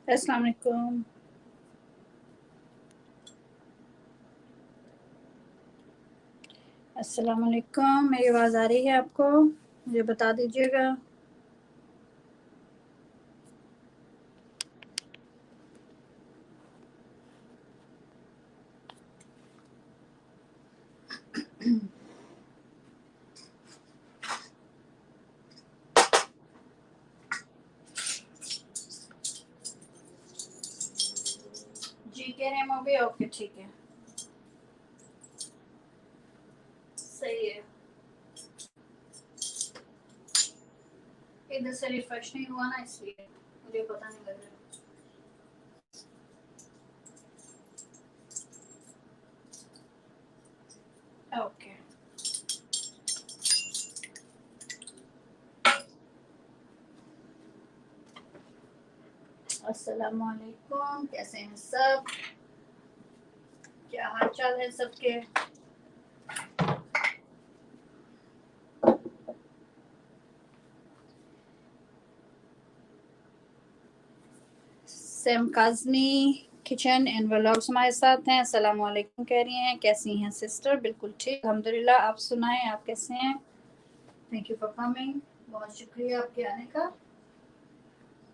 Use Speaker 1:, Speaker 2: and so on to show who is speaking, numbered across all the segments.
Speaker 1: अस्सलाम वालेकुम। अस्सलाम वालेकुम। मेरी आवाज़ आ रही है आपको? मुझे बता दीजिएगा। जी कह रहे हैं मम्मी? ओके ठीक है, सही है। इधर से रिफ्रेश नहीं हुआ ना, इसलिए मुझे पता नहीं लग रहा। ओके। अस्सलाम वालेकुम, कैसे हैं सब? क्या हाल चाल है सबके? Sam Kazmi kitchen and vlogs हमारे साथ हैं। अस्सलाम वालेकुम कह रही हैं, कैसी हैं सिस्टर? बिल्कुल ठीक, अल्हम्दुलिल्लाह। आप सुनाएं, आप कैसे हैं? थैंक यू फॉर कमिंग, बहुत शुक्रिया आपके आने का।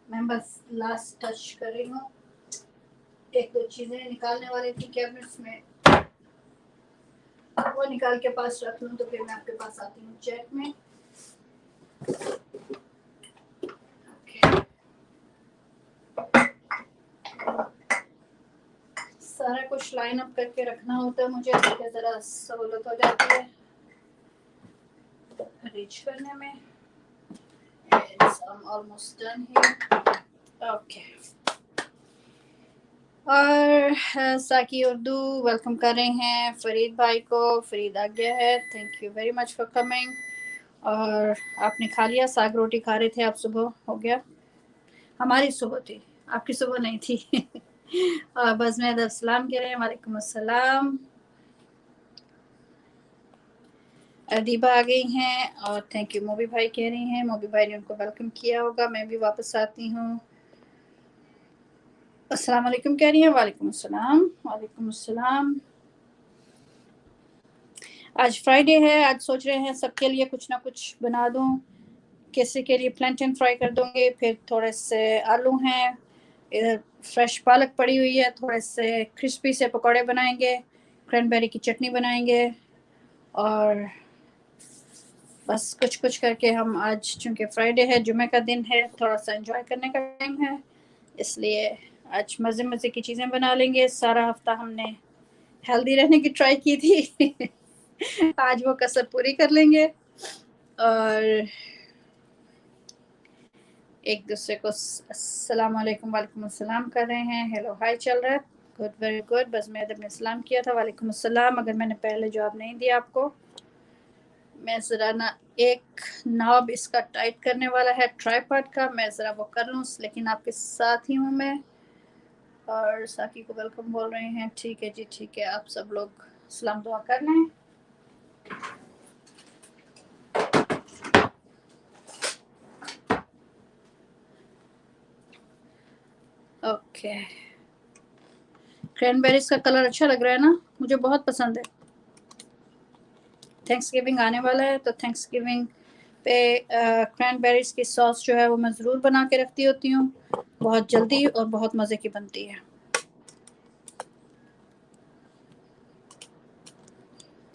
Speaker 1: मैं बस लास्ट टच कर रही हूँ, एक दो चीज़ें निकालने वाली थी कैबिनेट्स में, वो निकाल के पास रख लूँ तो फिर मैं आपके पास आती हूँ चैट में। okay. सारा कुछ लाइन अप करके रखना होता है मुझे, तो ज़रा सहूलत हो जाती है अरेंज करने में। I'm almost done here. Okay. और साकी उर्दू वेलकम कर रहे हैं फरीद भाई को। फरीद आ गया है, thank you very much for coming. और आपने खा लिया? साग रोटी खा रहे थे आप, सुबह हो गया? हमारी सुबह थी, आपकी सुबह नहीं थी। और बस में अदब सलाम कह रहे हैं, वालेकुम अस्सलाम। अदीबा आ गई हैं और थैंक यू मोबी भाई कह रही हैं। मोबी भाई ने उनको वेलकम किया होगा, मैं भी वापस आती हूँ। अस्सलाम वालेकुम कह रही हैं, वालेकुम अस्सलाम, वालेकुम अस्सलाम। आज फ्राइडे है, आज सोच रहे हैं सबके लिए कुछ ना कुछ बना दूं। किसी के लिए प्लांटेन फ्राई कर दूंगी, फिर थोड़े से आलू हैं, इधर फ्रेश पालक पड़ी हुई है, थोड़े से क्रिस्पी से पकोड़े बनाएंगे, क्रैनबेरी की चटनी बनाएंगे। और बस कुछ कुछ करके हम आज, चूंकि फ्राइडे है, जुमे का दिन है, थोड़ा सा एंजॉय करने का टाइम है, इसलिए आज मज़े मज़े की चीज़ें बना लेंगे। सारा हफ्ता हमने हेल्दी रहने की ट्राई की थी। आज वो कसर पूरी कर लेंगे और एक दूसरे को अस्सलाम वालेकुम वालेकुम अस्सलाम कर रहे हैं। हेलो हाय चल रहा है, गुड वेरी गुड। बस मैं ने सलाम किया था, वालेकुम अस्सलाम। अगर मैंने पहले जवाब नहीं दिया आपको, मैं ज़रा ना एक नॉब इसका टाइट करने वाला है ट्राइपॉड का, मैं ज़रा वो कर लूँ, लेकिन आपके साथ ही हूँ मैं। और साकी को वेलकम बोल रहे हैं, ठीक है जी ठीक है। आप सब लोग सलाम दुआ कर लें। ओके, क्रैनबेरीज का कलर अच्छा लग रहा है ना, मुझे बहुत पसंद है। थैंक्स गिविंग आने वाला है, तो थैंक्स गिविंग पे क्रैनबेरीज की सॉस जो है वो मैं ज़रूर बना के रखती होती हूँ, बहुत जल्दी और बहुत मज़े की बनती है।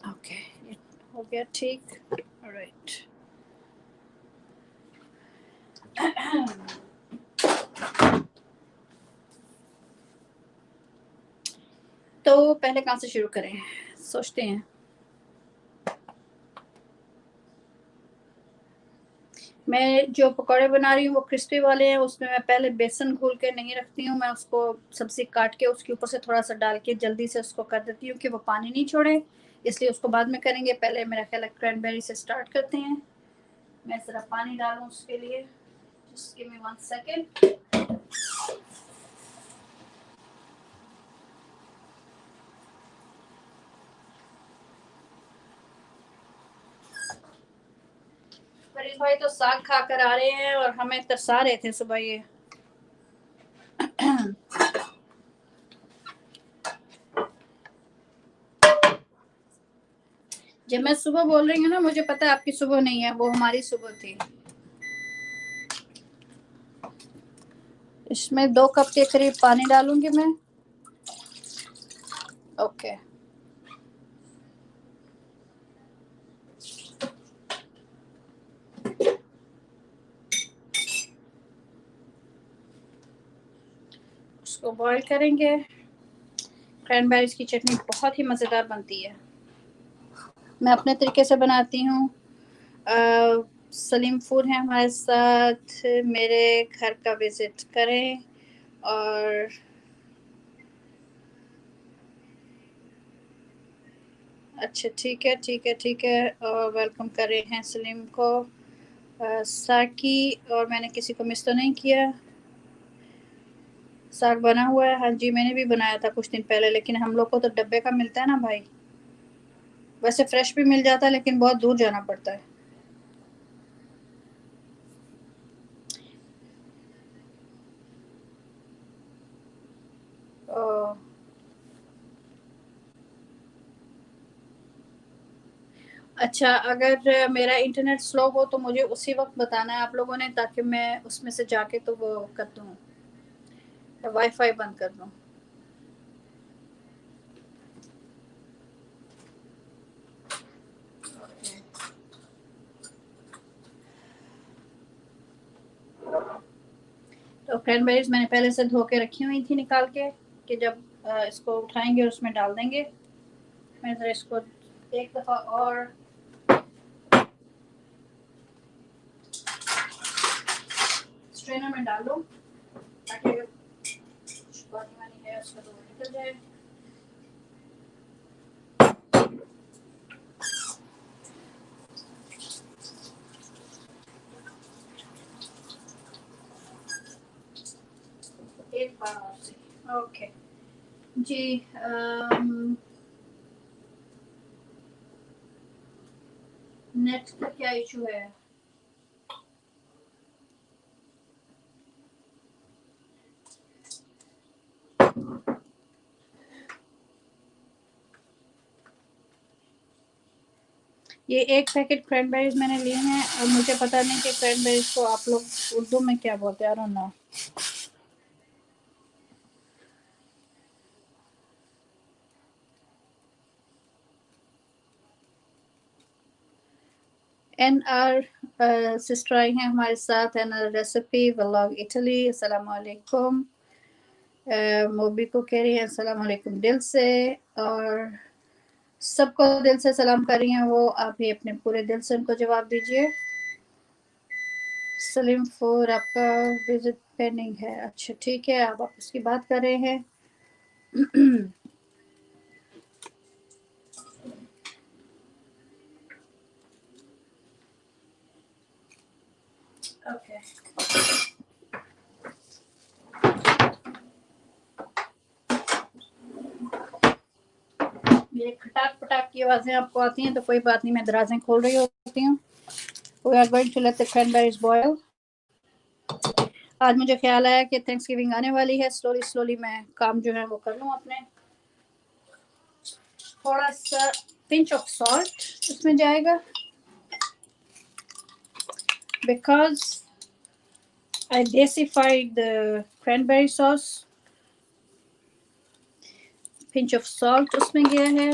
Speaker 1: ओके, हो गया ठीक, राइट। तो पहले कहाँ से शुरू करें, सोचते हैं। मैं जो पकौड़े बना रही हूँ वो क्रिस्पी वाले हैं, उसमें मैं पहले बेसन घोल के नहीं रखती हूँ, मैं उसको सब्ज़ी काट के उसके ऊपर से थोड़ा सा डाल के जल्दी से उसको कर देती हूँ कि वो पानी नहीं छोड़े, इसलिए उसको बाद में करेंगे। पहले मेरा ख्याल है क्रैनबेरी से स्टार्ट करते हैं। मैं ज़रा पानी डालूँ उसके लिए, जस्ट गिव मी 1 सेकेंड। फरीद भाई तो साग खा कर आ रहे हैं और हमें तरसा रहे थे सुबह ये। जब मैं सुबह बोल रही हूँ ना, मुझे पता है आपकी सुबह नहीं है, वो हमारी सुबह थी। इसमें 2 कप के करीब पानी डालूंगी मैं। ओके, उसको बॉईल करेंगे। क्रैनबेरीज की चटनी बहुत ही मज़ेदार बनती है। मैं अपने तरीके से बनाती हूँ। सलीम फूड है हमारे साथ, मेरे घर का विज़िट करें और अच्छा ठीक है, ठीक है, ठीक है, और वेलकम कर रहे हैं सलीम को। साकी, और मैंने किसी को मिस तो नहीं किया। साग बना हुआ है, हाँ जी, मैंने भी बनाया था कुछ दिन पहले, लेकिन हम लोग को तो डब्बे का मिलता है ना भाई। वैसे फ्रेश भी मिल जाता है, लेकिन बहुत दूर जाना पड़ता है। ओ, अच्छा, अगर मेरा इंटरनेट स्लो हो तो मुझे उसी वक्त बताना है आप लोगों ने, ताकि मैं उसमें से जाके तो वो कर दूँ, वाईफाई बंद कर दूँ। तो क्रैनबेरीज मैंने पहले से धो के रखी हुई थी निकाल के, कि जब इसको उठाएंगे और उसमें डाल देंगे। मैं ज़रा इसको एक दफ़ा और स्ट्रेनर में डाल लूँ, ताकि पानी वानी है उसका तो वो निकल जाए। एक बार और से, ओके जी। नेट का क्या इशू है? ये एक पैकेट क्रैनबेरीज मैंने लिए हैं, और मुझे पता नहीं कि क्रैनबेरीज को आप लोग उर्दू में क्या बोलते हैं, आई डोंट नो। NR सिस्टर आई हैं हमारे साथ, NR रेसिपी व्लॉग इटली, अस्सलाम वालेकुम। मोबी को कह रही है अस्सलाम वालेकुम दिल से, और सबको दिल से सलाम कर रही हैं वो। आप भी अपने पूरे दिल से उनको जवाब दीजिए। सलीम फूड आपका विजिट पेंडिंग है, अच्छा ठीक है, आप उसकी बात कर रहे हैं। ओके, ये खटाक पटाक की आवाज़ें आपको आती हैं तो कोई बात नहीं, मैं दराजें खोल रही होती हूँ। We are going to let the cranberries boil. आज मुझे ख्याल आया कि थैंक्सगिविंग आने वाली है, स्लोली स्लोली मैं काम जो है वो कर लूँ अपने। थोड़ा सा पिंच ऑफ सॉल्ट इसमें जाएगा, because I desified the cranberry sauce. Pinch of salt उसमें गया है।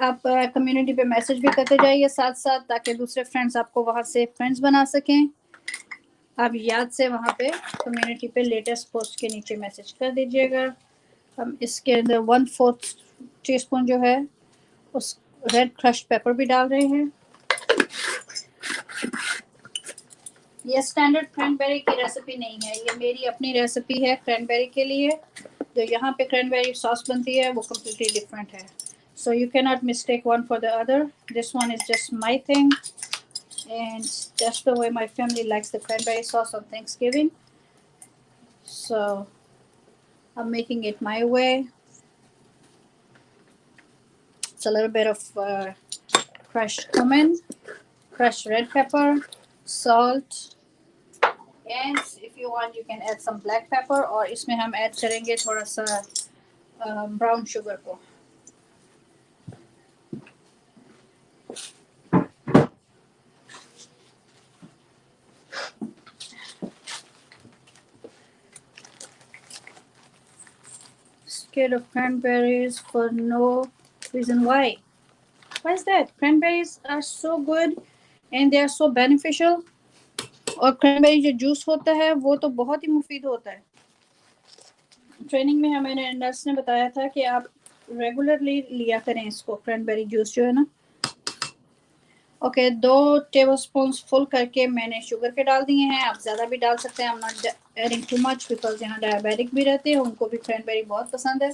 Speaker 1: आप कम्युनिटी पे मैसेज भी करते जाइए साथ साथ, ताकि दूसरे फ्रेंड्स आपको वहाँ से फ्रेंड्स बना सकें। आप याद से वहाँ पे कम्युनिटी पे लेटेस्ट पोस्ट के नीचे मैसेज कर दीजिएगा। हम इसके अंदर 1/4 टीस्पून जो है उस रेड क्रश्ड पेपर भी डाल रहे हैं। ये स्टैंडर्ड क्रैनबेरी की रेसिपी नहीं है, ये मेरी अपनी रेसिपी है क्रैनबेरी के लिए। जो यहाँ पे क्रैनबेरी सॉस बनती है वो कम्प्लीटली डिफरेंट है, so you cannot mistake one for the other. This one is just my thing, and that's the way my family likes the cranberry sauce on Thanksgiving, so I'm making it my way. It's a little bit of crushed cumin, crushed red pepper, salt, and if you want you can add some black pepper, और इसमें हम add करेंगे थोड़ा सा brown sugar को। Scared of cranberries for no reason. Why? Why is that? Cranberries are so good and they are so beneficial. और cranberry जो juice होता है वो तो बहुत ही मुफीद होता है। ट्रेनिंग में हमें नर्स ने बताया था कि आप रेगुलरली लिया करें इसको, क्रैनबेरी जूस जो है ना। ओके, 2 टेबलस्पून फुल करके मैंने शुगर के डाल दिए हैं। आप ज़्यादा भी डाल सकते हैं। I am not adding too much because यहाँ डायबिटिक भी रहते हैं, उनको भी क्रैनबेरी बहुत पसंद है।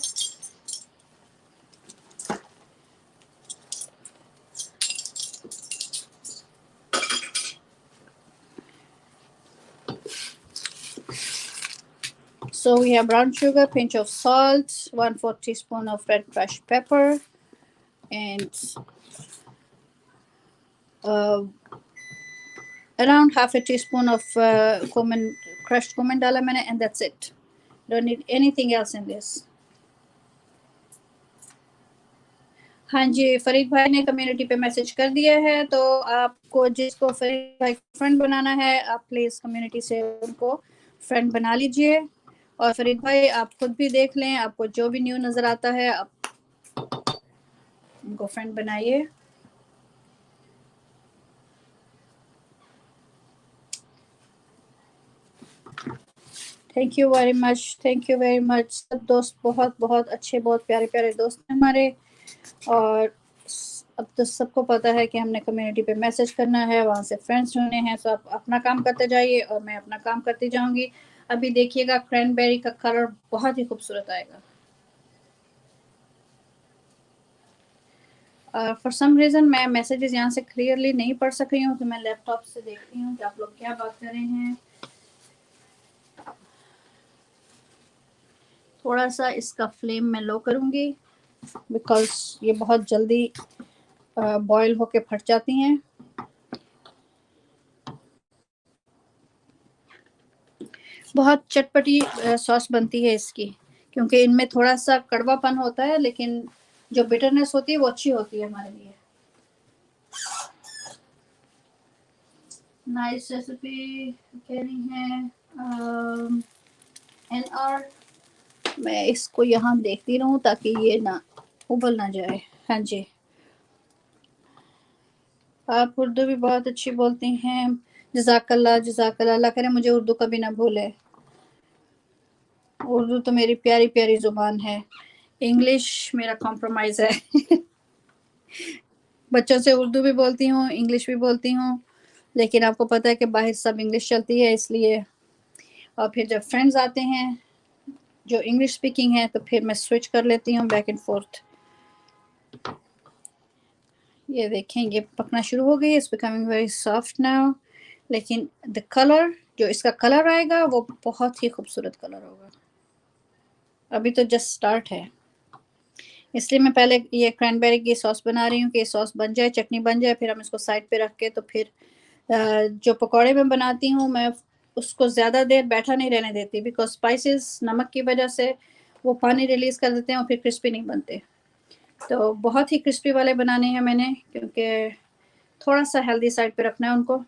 Speaker 1: So we have brown sugar, pinch of salt, 1/4 teaspoon of red crushed pepper, and around half a teaspoon of cumin, crushed cumin डाला मैंने, and that's it. Don't need anything else in this. हाँ जी, फरीद भाई ने community पे message कर दिया है, तो आपको जिसको फरीद भाई फ्रेंड बनाना है आप प्लीज़ कम्युनिटी से उनको फ्रेंड बना लीजिए। और फरीद भाई आप खुद भी देख लें, आपको जो भी न्यू नज़र आता है आप उनको फ्रेंड बनाइए। Thank you very much, thank you very much. सब दोस्त बहुत बहुत अच्छे, बहुत प्यारे प्यारे दोस्त हैं हमारे। और अब तो सबको पता है कि हमने कम्युनिटी पे मैसेज करना है, वहाँ से फ्रेंड्स ढूंढने हैं। तो आप अपना काम करते जाइए और मैं अपना काम करती जाऊंगी। अभी देखिएगा क्रैनबेरी का कलर बहुत ही खूबसूरत आएगा। फॉर सम रीज़न मैं मैसेजेस यहाँ से क्लियरली नहीं पढ़ सक रही हूँ, तो मैं लैपटॉप से देखती हूँ कि आप लोग क्या बात कर रहे हैं। थोड़ा सा इसका फ्लेम मैं लो करूँगी बिकॉज ये बहुत जल्दी बॉयल होके फट जाती हैं। बहुत चटपटी सॉस बनती है इसकी, क्योंकि इनमें थोड़ा सा कड़वापन होता है, लेकिन जो बिटरनेस होती है वो अच्छी होती है हमारे लिए। नाइस रेसिपी कह रही हैं NR। मैं इसको यहाँ देखती रहूँ ताकि ये ना उबल ना जाए। हाँ जी, आप उर्दू भी बहुत अच्छी बोलती हैं। जज़ाकल्लाह जज़ाकल्लाह, अल्लाह करे मुझे उर्दू कभी ना भूले। उर्दू तो मेरी प्यारी प्यारी ज़ुबान है। इंग्लिश मेरा कॉम्प्रोमाइज़ है। बच्चों से उर्दू भी बोलती हूँ, इंग्लिश भी बोलती हूँ, लेकिन आपको पता है कि बाहर सब इंग्लिश चलती है, इसलिए। और फिर जब फ्रेंड्स आते हैं जो इंग्लिश स्पीकिंग है तो फिर मैं स्विच कर लेती हूँ बैक एंड फोर्थ। ये देखें, ये पकना शुरू हो गई, it's becoming very soft now. लेकिन द कलर, जो इसका कलर आएगा वो बहुत ही खूबसूरत कलर होगा। अभी तो जस्ट स्टार्ट है, इसलिए मैं पहले ये क्रैनबेरी की सॉस बना रही हूँ कि सॉस बन जाए, चटनी बन जाए, फिर हम इसको साइड पे रख के तो फिर जो पकौड़े मैं बनाती हूँ मैं उसको ज़्यादा देर बैठा नहीं रहने देती, बिकॉज स्पाइसेस नमक की वजह से वो पानी रिलीज़ कर देते हैं और फिर क्रिस्पी नहीं बनते। तो बहुत ही क्रिस्पी वाले बनाने हैं मैंने, क्योंकि थोड़ा सा हेल्दी साइड पे रखना है उनको।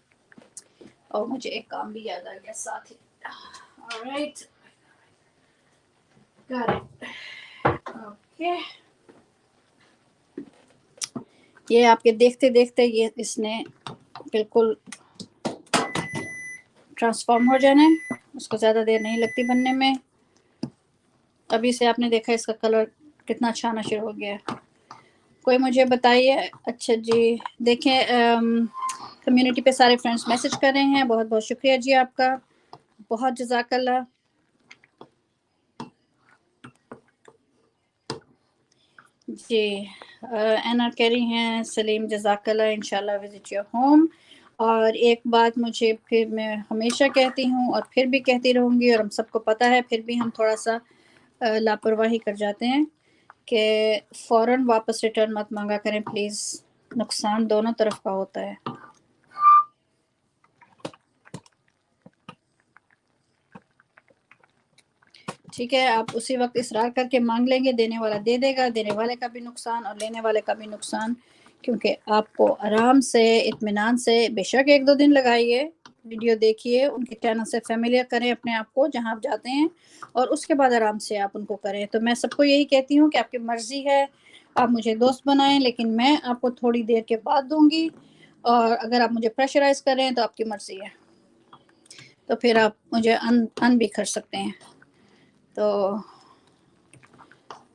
Speaker 1: और मुझे एक काम भी याद आ गया साथ ही। Alright, got it. ओके, ये आपके देखते देखते ये इसने बिल्कुल ट्रांसफॉर्म हो जाना है, उसको ज़्यादा देर नहीं लगती बनने में। अभी से आपने देखा इसका कलर कितना अच्छा आना शुरू हो गया है। कोई मुझे बताइए। अच्छा जी, देखें कम्युनिटी पे सारे फ्रेंड्स मैसेज कर रहे हैं, बहुत बहुत शुक्रिया जी आपका, बहुत जज़ाकल्लाह। जी एना कह रही हैं सलीम जज़ाकल्लाह, इंशाल्लाह विजिट योर होम। और एक बात मुझे फिर मैं हमेशा कहती हूँ और फिर भी कहती रहूँगी, और हम सबको पता है, फिर भी हम थोड़ा सा लापरवाही कर जाते हैं कि फ़ौरन वापस रिटर्न मत मांगा करें प्लीज़, नुकसान दोनों तरफ का होता है। ठीक है, आप उसी वक्त इसरार करके मांग लेंगे, देने वाला दे देगा, देने वाले का भी नुकसान और लेने वाले का भी नुकसान। क्योंकि आपको आराम से इत्मीनान से बेशक 1-2 दिन लगाइए, वीडियो देखिए, उनके चैनल से फेमिलियर करें अपने आप को जहाँ आप जाते हैं, और उसके बाद आराम से आप उनको करें। तो मैं सबको यही कहती हूँ कि आपकी मर्ज़ी है, आप मुझे दोस्त बनाएं, लेकिन मैं आपको थोड़ी देर के बाद दूंगी, और अगर आप मुझे प्रेशराइज करें तो आपकी मर्ज़ी है, तो फिर आप मुझे अन भी कर सकते हैं। तो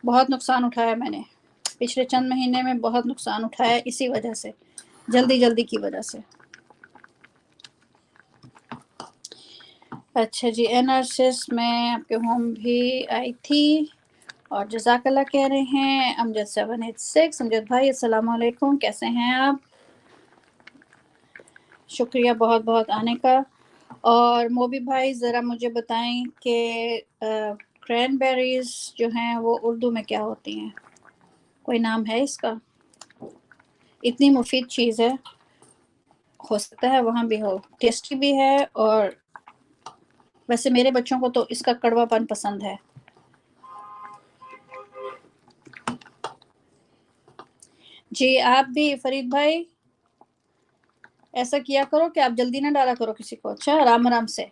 Speaker 1: बहुत नुकसान उठाया मैंने पिछले चंद महीने में, बहुत नुकसान उठाया इसी वजह से, जल्दी की वजह से। अच्छा जी, एनआरसिस में आपके होम भी आई थी, और जज़ाकल्लाह कह रहे हैं अमजद 786। अमजद भाई अस्सलाम वालेकुम, कैसे हैं आप? शुक्रिया बहुत बहुत आने का। और मोबी भाई ज़रा मुझे बताएं कि क्रैनबेरीज जो हैं वो उर्दू में क्या होती हैं? कोई नाम है इसका? इतनी मुफीद चीज़ है, हो सकता है वहाँ भी हो, टेस्टी भी है, और वैसे मेरे बच्चों को तो इसका कड़वापन पसंद है। जी आप भी फरीद भाई ऐसा किया करो कि आप जल्दी ना डाला करो किसी को, अच्छा आराम आराम से।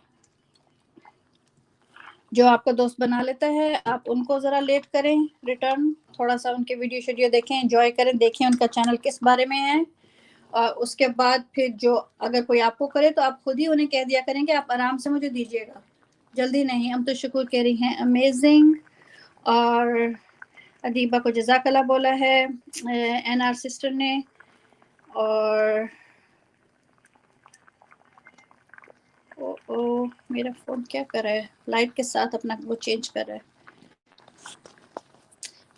Speaker 1: जो आपका दोस्त बना लेता है आप उनको ज़रा लेट करें रिटर्न, थोड़ा सा उनके वीडियो शीडियो देखें, एंजॉय करें, देखें उनका चैनल किस बारे में है, और उसके बाद फिर जो अगर कोई आपको करे तो आप खुद ही उन्हें कह दिया करें कि आप आराम से मुझे दीजिएगा, जल्दी नहीं। हम तो शुक्र कह रही हैं अमेजिंग। और अदीबा को जज़ाकल्लाह बोला है एनआर सिस्टर ने। और ओ मेरा फ़ोन क्या कर रहा है, लाइट के साथ अपना वो चेंज कर रहा है।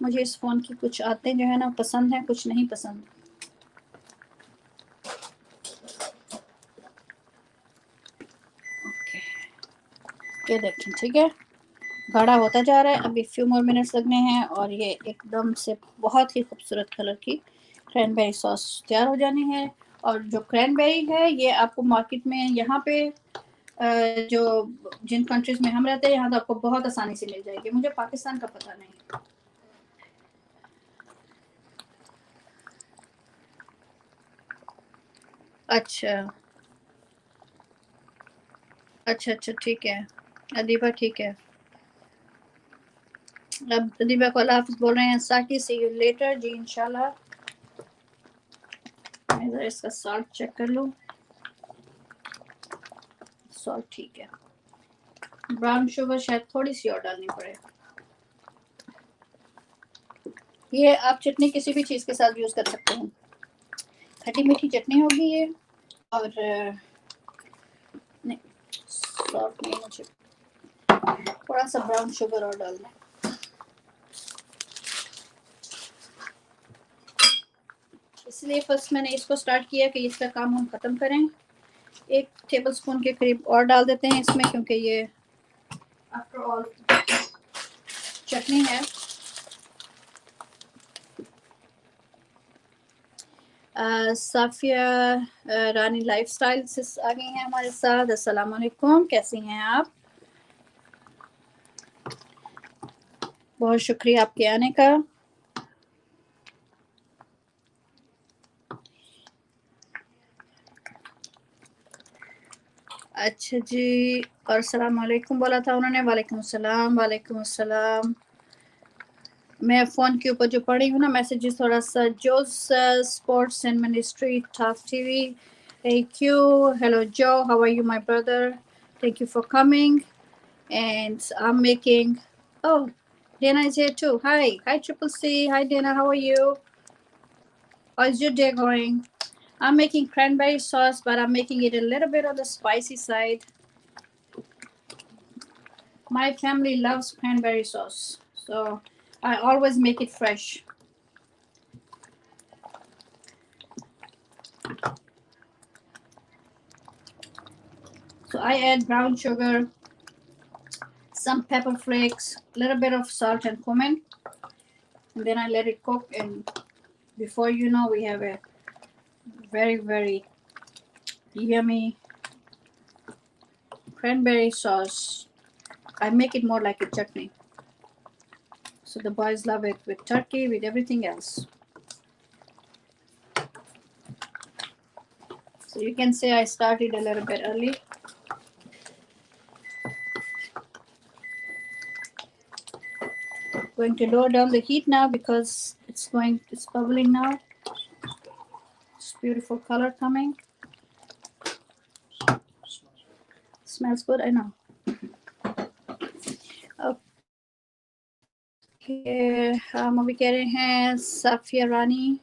Speaker 1: मुझे इस फ़ोन की कुछ आते जो है ना पसंद है, कुछ नहीं पसंद। ओके, ये देखें, ठीक है, गाढ़ा होता जा रहा है, अभी फ्यू मोर मिनट्स लगने हैं और ये एकदम से बहुत ही खूबसूरत कलर की क्रैनबेरी सॉस तैयार हो जानी है। और जो क्रैनबेरी है ये आपको मार्केट में यहाँ पे जो जिन कंट्रीज में हम रहते हैं यहाँ तो आपको बहुत आसानी से मिल जाएगी, मुझे पाकिस्तान का पता नहीं। अच्छा अच्छा अच्छा, ठीक है अदीबा, ठीक है। अब अदीबा को अल्लाह हाफ़िज़ बोल रहे हैं, साकी सी यू लेटर जी इंशाल्लाह। मैं ज़रा इसका सॉल्ट चेक कर लूँ, सॉल्ट ठीक है। ब्राउन शुगर शायद थोड़ी सी और डालनी पड़े। ये आप चटनी किसी भी चीज़ के साथ यूज़ कर सकते हैं, खट्टी मीठी चटनी होगी ये। और नहीं, सॉल्ट नहीं, मुझे थोड़ा सा ब्राउन शुगर और डालना है। इसलिए फर्स्ट मैंने इसको स्टार्ट किया कि इसका काम हम ख़त्म करें। 1 टेबलस्पून के करीब और डाल देते हैं इसमें, क्योंकि ये आफ्टर ऑल चटनी है। साफिया रानी लाइफस्टाइल से आ गई हैं हमारे साथ। अस्सलाम वालेकुम, कैसी हैं आप? बहुत शुक्रिया आपके आने का। अच्छा जी, और अस्सलाम वालेकुम बोला था उन्होंने। वालेकुम अस्सलाम, वालेकुम अस्सलाम। मैं फ़ोन के ऊपर जो पढ़ी हूँ ना मैसेजेस, थोड़ा सा जोस sports and ministry talk TV, thank you, hello Jo, how are you my brother, thank you for coming, and I'm making, oh, Dana is here too. Hi Triple C, hi Dana, how are you? How's your day going? I'm making cranberry sauce, but I'm making it a little bit on the spicy side. My family loves cranberry sauce, so I always make it fresh. So I add brown sugar, some pepper flakes, a little bit of salt and cumin, and then I let it cook. And before you know, we have a very yummy cranberry sauce. I make it more like a chutney. So the boys love it with turkey, with everything else. So you can say I started a little bit early. Going to lower down the heat now because it's bubbling now. It's beautiful color coming. Smells good, I know. Okay, हम अभी कह रहे हैं साफिया रानी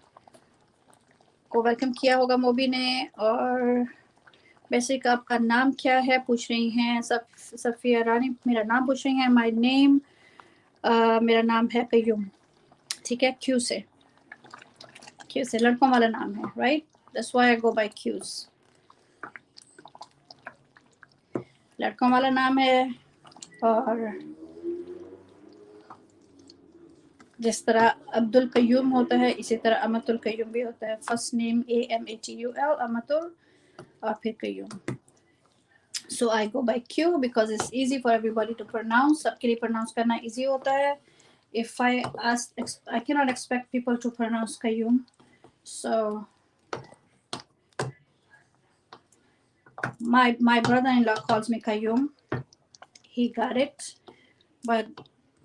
Speaker 1: को welcome किया होगा मोबी ने, और बेसिक आपका नाम क्या है पूछ रही हैं साफिया रानी। मेरा नाम पूछ रही हैं। माय नेम, मेरा नाम है कयूम, ठीक है, क्यू से लड़कों वाला नाम है, right? That's why I go by cues. लड़कों वाला नाम है, और जिस तरह अब्दुल कयूम होता है इसी तरह अमतुल कयूम भी होता है। फर्स्ट नेम AMATUL, अमतुल, और फिर Qayyum. So I go by Q because it's easy for everybody to pronounce. सबके लिए pronounce करना easy होता है. If I ask, I cannot expect people to pronounce Qayyum. So my brother-in-law calls me Qayyum. He got it, but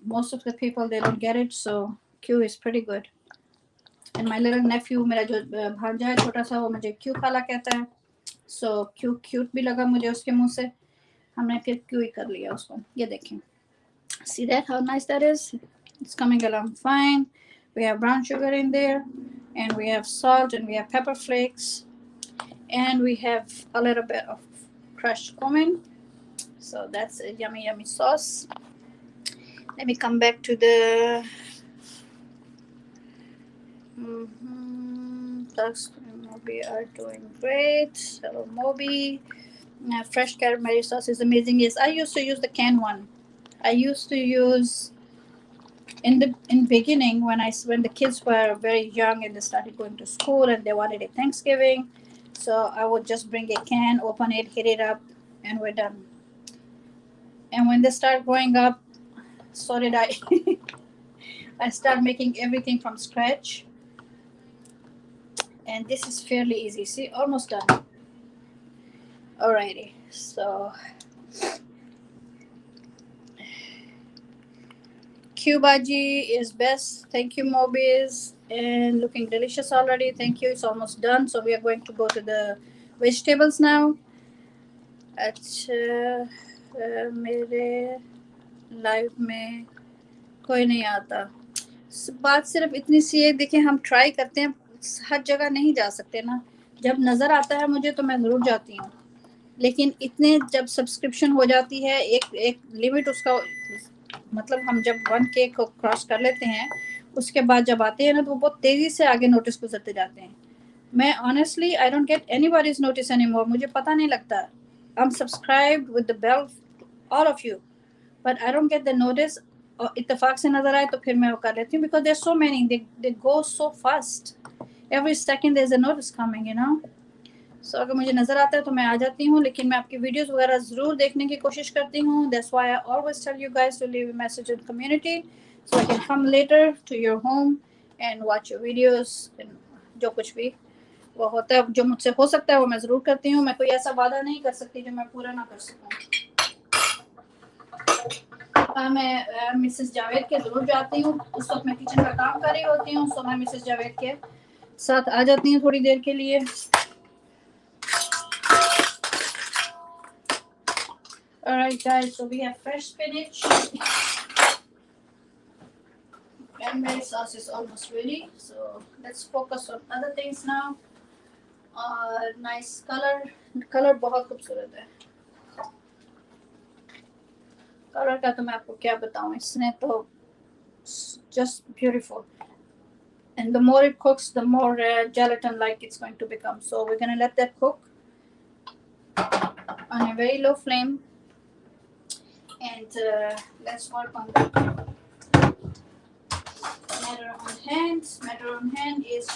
Speaker 1: most of the people, they don't get it. So Q is pretty good. And my little nephew, मेरा जो भांजा है छोटा सा, वो मुझे Q खाला कहता है. So Q cute भी लगा मुझे उसके मुंह से. हमने फिर Q ही कर लिया उसको. ये देखें. See that, how nice that is? It's coming along fine. We have brown sugar in there, and we have salt, and we have pepper flakes, and we have a little bit of crushed cumin. So that's a yummy, yummy sauce. Let me come back to the Moby are doing great. Hello, Moby. Fresh cranberry sauce is amazing. Yes, I used to use the canned one. I used to use in beginning when the kids were very young and they started going to school and they wanted a Thanksgiving. So I would just bring a can, open it, heat it up, and we're done. And when they start growing up, so did I. I start making everything from scratch. And this is fairly easy. See, almost done. Alrighty, so Cubaji is best. Thank you, Mobies. And looking delicious already. Thank you. It's almost done. So we are going to go to the vegetables now. अच्छा, मेरे live में कोई नहीं आता. बात सिर्फ इतनी सी है, देखिए हम ट्राई करते हैं, हर जगह नहीं जा सकते ना. जब नज़र आता है मुझे तो मैं ज़रूर जाती हूँ, लेकिन इतने जब सब्सक्रिप्शन हो जाती है, एक लिमिट उसका, मतलब हम जब 1K को क्रॉस कर लेते हैं, उसके बाद जब आते हैं ना, तो वो बहुत तेज़ी से आगे नोटिस गुजरते जाते हैं. मैं honestly I don't get anybody's notice anymore. मुझे पता नहीं लगता. I am subscribed with the bell all of you, but I don't get the notice. और इत्तेफाक से नज़र आए तो फिर मैं वो कर लेती हूँ, because there so many, they go so fast. Every second there is a notice coming, you know. So अगर मुझे नज़र आता है तो मैं आ जाती हूँ, लेकिन मैं आपकी वीडियोस वगैरह ज़रूर देखने की कोशिश करती हूँ. That's why I always tell you guys to leave a message in community so I can come later to your home and watch your videos. जो कुछ भी वो होता है, जो मुझसे हो सकता है वो मैं ज़रूर करती हूँ. मैं कोई ऐसा वादा नहीं कर सकती जो मैं पूरा ना कर सकूँ. मैं मिसेस जावेद के ज़रूर जाती हूँ. उस वक्त मैं किचन का काम कर रही होती हूँ, सो मैं मिसेस जावेद के साथ आ जाती हूँ थोड़ी देर के लिए. Alright guys, so we have fresh spinach. Cranberry sauce is almost ready. So let's focus on other things now. Nice color. Color बहुत खूबसूरत है. Color का तो मैं आपको क्या बताऊँ, इसने तो just beautiful. And the more it cooks, the more gelatin-like it's going to become. So we're gonna let that cook on a very low flame. And let's work on that. Matter on hand. Matter on hand is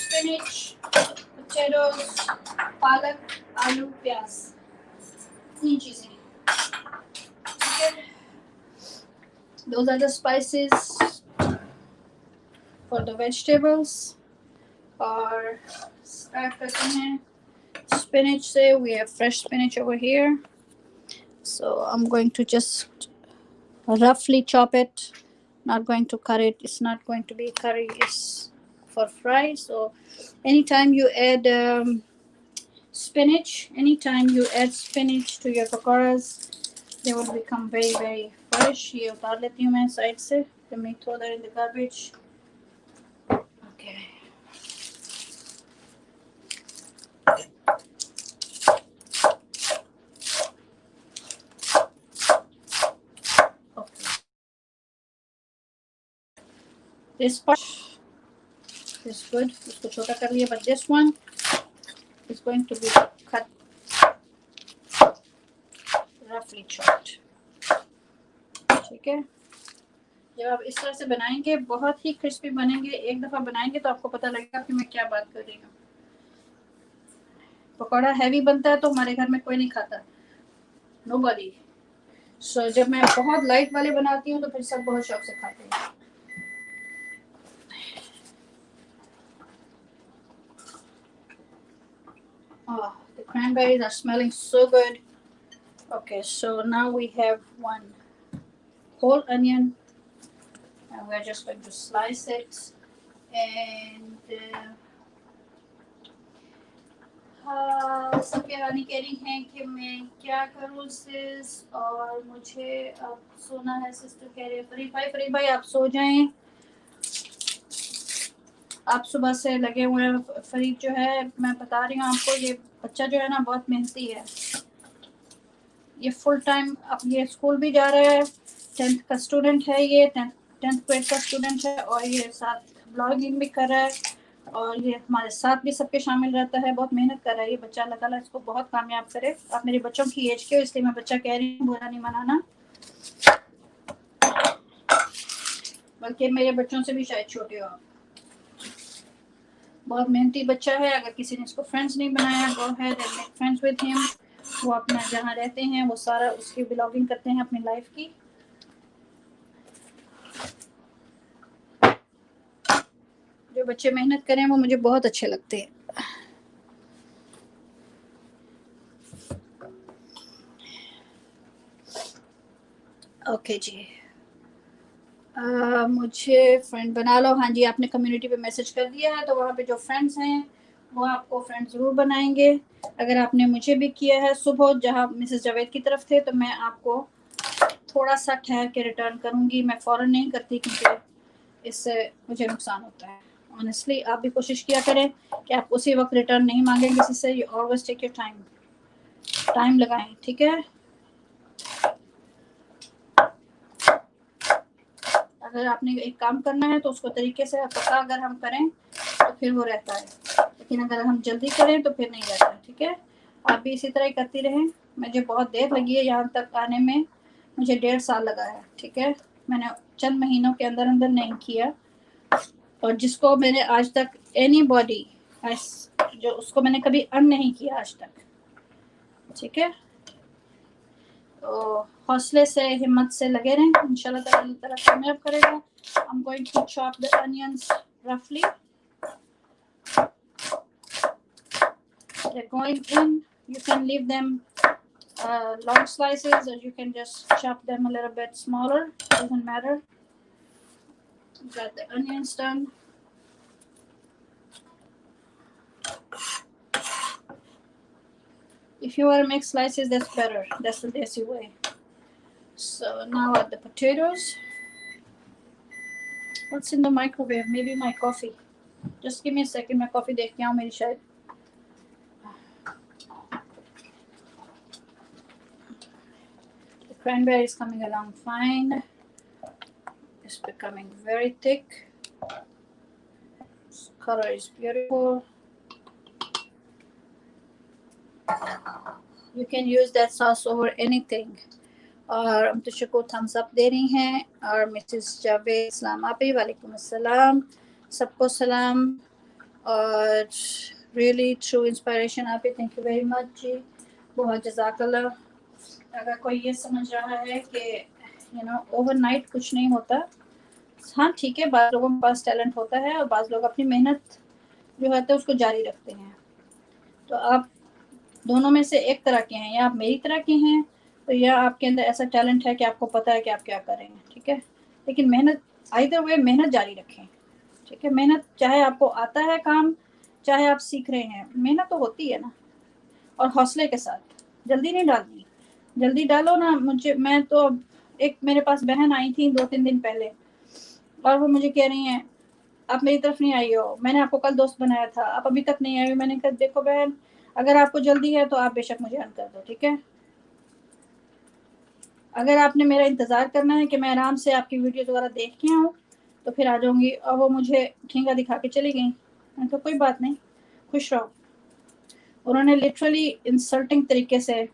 Speaker 1: spinach, potatoes, palak, aloo, pyaz. तीन चीजें. Okay. Those are the spices for the vegetables. और start करते हैं spinach से. We have fresh spinach over here, so I'm going to just roughly chop it. Not going to cut it. It's not going to be curry. It's for fry. So anytime you add spinach, anytime you add spinach to your pakoras, they will become very very fresh. ये उतार लेती हूँ मैं side से. Let me throw that in the garbage. Okay. This part is good. इसको छोटा कर लिया, but this one is going to be cut roughly chopped. ठीक है. जब आप इस तरह से बनाएंगे बहुत ही क्रिस्पी बनेंगे. एक दफ़ा बनाएंगे तो आपको पता लगेगा कि मैं क्या बात कर रही हूँ. पकौड़ा हैवी बनता है तो हमारे घर में कोई नहीं खाता. Nobody. So जब मैं बहुत लाइट वाले बनाती हूँ तो फिर सब बहुत शौक से खाते हैं. Oh, the cranberries are smelling so good. Okay, so now we have one whole onion, and we're just going to slice it. And सबके रानी कह रही हैं कि मैं क्या करूँ सिस, और मुझे अब सोना है. सिस्टर कह रही है फरीद भाई आप सो जाएं. आप सुबह से लगे हुए हैं. फरीद जो है, मैं बता रही हूँ आपको, ये बच्चा जो है ना बहुत मेहनती है. ये फुल टाइम अब ये स्कूल भी जा रहा है. 10th का स्टूडेंट है. ये 10th ग्रेड का स्टूडेंट है, और ये साथ ब्लॉगिंग भी कर रहा है, और ये हमारे साथ भी सबके शामिल रहता है. बहुत मेहनत कर रहा है ये बच्चा. अल्लाह ताला इसको बहुत कामयाब करे. आप मेरे बच्चों की एज के हो इसलिए मैं बच्चा कह रही हूँ, बुरा नहीं मनाना, बल्कि मेरे बच्चों से भी शायद छोटे हो आप. बहुत मेहनती बच्चा है. अगर किसी ने इसको फ्रेंड्स नहीं बनाया, go ahead and make friends with him. वो अपना जहाँ रहते हैं वो सारा उसकी ब्लॉगिंग करते हैं अपनी लाइफ की. जो बच्चे मेहनत करें वो मुझे बहुत अच्छे लगते हैं. ओके जी. मुझे फ्रेंड बना लो. हाँ जी, आपने कम्युनिटी पे मैसेज कर दिया है तो वहाँ पे जो फ्रेंड्स हैं वो आपको फ्रेंड ज़रूर बनाएंगे. अगर आपने मुझे भी किया है सुबह जहाँ मिसेस जावेद की तरफ थे, तो मैं आपको थोड़ा सा ठहर के रिटर्न करूँगी. मैं फ़ौरन नहीं करती क्योंकि इससे मुझे नुकसान होता है. ऑनेस्टली आप भी कोशिश किया करें कि आप उसी वक्त रिटर्न नहीं मांगें किसी से. You always take your time लगाएं. ठीक है. अगर आपने एक काम करना है तो उसको तरीके से पता अगर हम करें तो फिर वो रहता है, लेकिन अगर हम जल्दी करें तो फिर नहीं रहता है. ठीक है. आप भी इसी तरह ही करती रहें. मुझे बहुत देर लगी है यहाँ तक आने में. मुझे 1.5 साल लगा है. ठीक है. मैंने चंद महीनों के अंदर अंदर नहीं किया. और जिसको मैंने आज तक एनीबॉडी जो उसको मैंने कभी अर्न नहीं किया आज तक. ठीक है. तो हौसले से हिम्मत से लगे रहें. इंशाल्लाह ताला कामयाब करेगा. I'm going to chop the onions roughly. They're going in. You can leave them long slices, or you can just chop them a little bit smaller. Doesn't matter. Got the onions done. If you want to make slices, that's better. That's the desi way. So now add the potatoes. What's in the microwave? Maybe my coffee. Just give me a second. मैं coffee देखती हूँ मेरी शायद. The cranberry is coming along fine. It's becoming very thick. This color is beautiful. You can use that sauce over anything. और हम तुझे को Thums up दे रही हैं. और मिसेस जावेद सलाम आपी. वालेकुम अस्सलाम. सबको सलाम. और रियली ट्रू इंस्पिरेशन आपी. थैंक यू वेरी मच जी. बहुत जज़ाकल्लाह. अगर कोई ये समझ रहा है कि यू नो ओवरनाइट कुछ नहीं होता। हाँ ठीक है, बाज़ लोगों के पास टैलेंट होता है और बाज़ लोग अपनी मेहनत जो होता है उसको जारी रखते हैं। तो आप दोनों में से एक तरह के हैं, या आप मेरी तरह के हैं, तो या आपके अंदर ऐसा टैलेंट है कि आपको पता है कि आप क्या करेंगे, ठीक है। लेकिन मेहनत, आइदर वे मेहनत जारी रखें, ठीक है। मेहनत, चाहे आपको आता है काम, चाहे आप सीख रहे हैं, मेहनत तो होती है ना। और हौसले के साथ, जल्दी नहीं डालनी, जल्दी डालो ना। मैं तो, एक मेरे पास बहन आई थी 2-3 दिन पहले, और वो मुझे कह रही हैं आप मेरी तरफ नहीं आई हो, मैंने आपको कल दोस्त बनाया था, आप अभी तक नहीं आई हो। मैंने कहा देखो बहन, अगर आपको जल्दी है तो आप बेशक मुझे अन कर दो, ठीक है। अगर आपने मेरा इंतज़ार करना है कि मैं आराम से आपकी वीडियो वगैरह देख के आऊँ तो फिर आ जाऊँगी। और वो मुझे ठेंगा दिखा के चली गई। मैंने कहा कोई बात नहीं, खुश रहो। उन्होंने लिटरली इंसल्टिंग तरीके से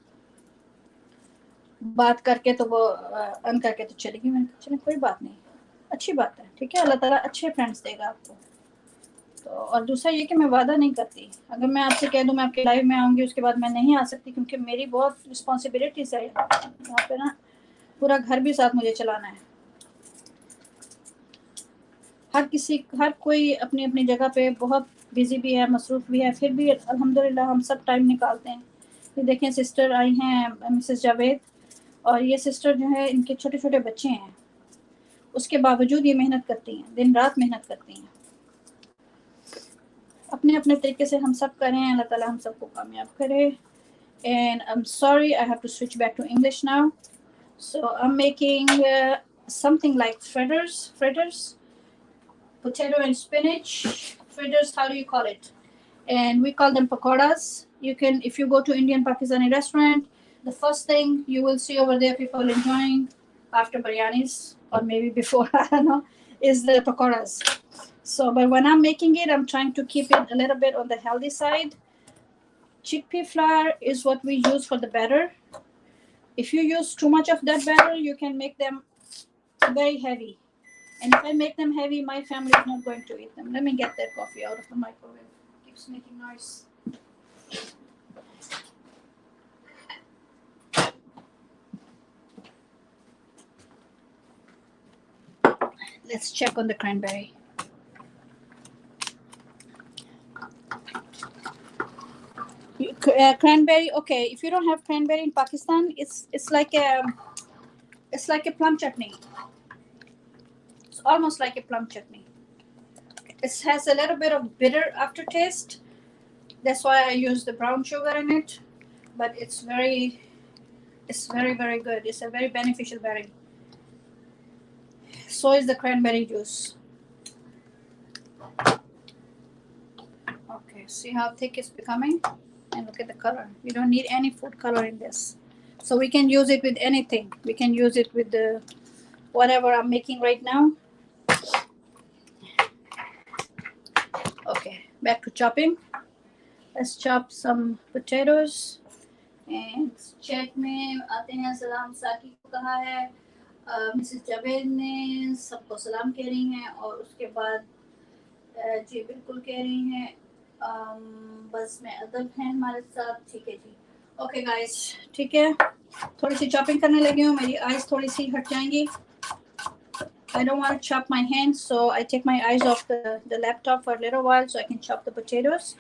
Speaker 1: बात करके तो वो अन करके तो चली गई। मैंने कहा चले कोई बात नहीं, अच्छी बात है, ठीक है, अल्लाह ताला अच्छे फ्रेंड्स देगा आपको। तो और दूसरा ये कि मैं वादा नहीं करती, अगर मैं आपसे कह दूं मैं आपके लाइव में आऊँगी उसके बाद मैं नहीं आ सकती, क्योंकि मेरी बहुत रिस्पॉन्सिबिलिटीज़ है यहाँ पे ना, पूरा घर भी साथ मुझे चलाना है। हर कोई अपनी अपनी जगह पे बहुत बिजी भी है, मसरूफ़ भी है, फिर भी अल्हम्दुलिल्लाह हम सब टाइम निकालते हैं। ये देखें सिस्टर आई हैं मिसेस जावेद, और ये सिस्टर जो है इनके छोटे छोटे बच्चे हैं, उसके बावजूद ये मेहनत करती हैं, दिन रात मेहनत करती हैं। अपने अपने तरीके से हम सब करें, अल्लाह ताला हम सबको कामयाब करे। And I'm sorry, I have to switch back to English now. So I'm making something like fritters, potato and spinach fritters. How do you call it? And we call them pakodas. You can, if you go to Indian Pakistani restaurant, the first thing you will see over there people enjoying after biryanis or maybe before, I don't know, is the pakodas. So, but when I'm making it, I'm trying to keep it a little bit on the healthy side. Chickpea flour is what we use for the batter. If you use too much of that batter, you can make them very heavy. And if I make them heavy, my family is not going to eat them. Let me get that coffee out of the microwave. It keeps making noise. Let's check on the cranberry. Cranberry, okay. If you don't have cranberry in Pakistan, it's like a plum chutney. It's almost like a plum chutney. It has a little bit of bitter aftertaste. That's why I use the brown sugar in it. But it's very good. It's a very beneficial berry. So is the cranberry juice. Okay, see how thick it's becoming? And look at the color. We don't need any food color in this. So we can use it with anything. We can use it with the whatever I'm making right now. Okay, back to chopping. Let's chop some potatoes. And check में आते हैं। सलाम साकी को कहा है, Mrs Javed ने सबको सलाम कह रही हैं, और उसके बाद जी बिल्कुल कह रही हैं बस में अदब हैं हमारे साथ, ठीक है जी। ओके गाइस, ठीक है, थोड़ी सी चॉपिंग करने लगी हूँ, मेरी आइज थोड़ी सी हट जाएंगी। I don't want to chop my hands, so I take my eyes off the laptop for a little while so I can chop the potatoes.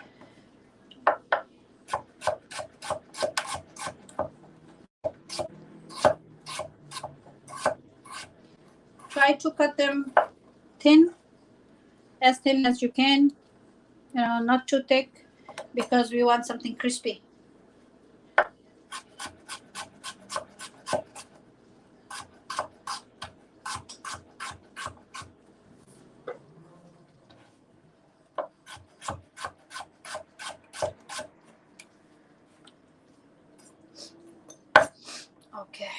Speaker 1: Try to cut them thin, as thin as you can, not too thick, because we want something crispy. Okay.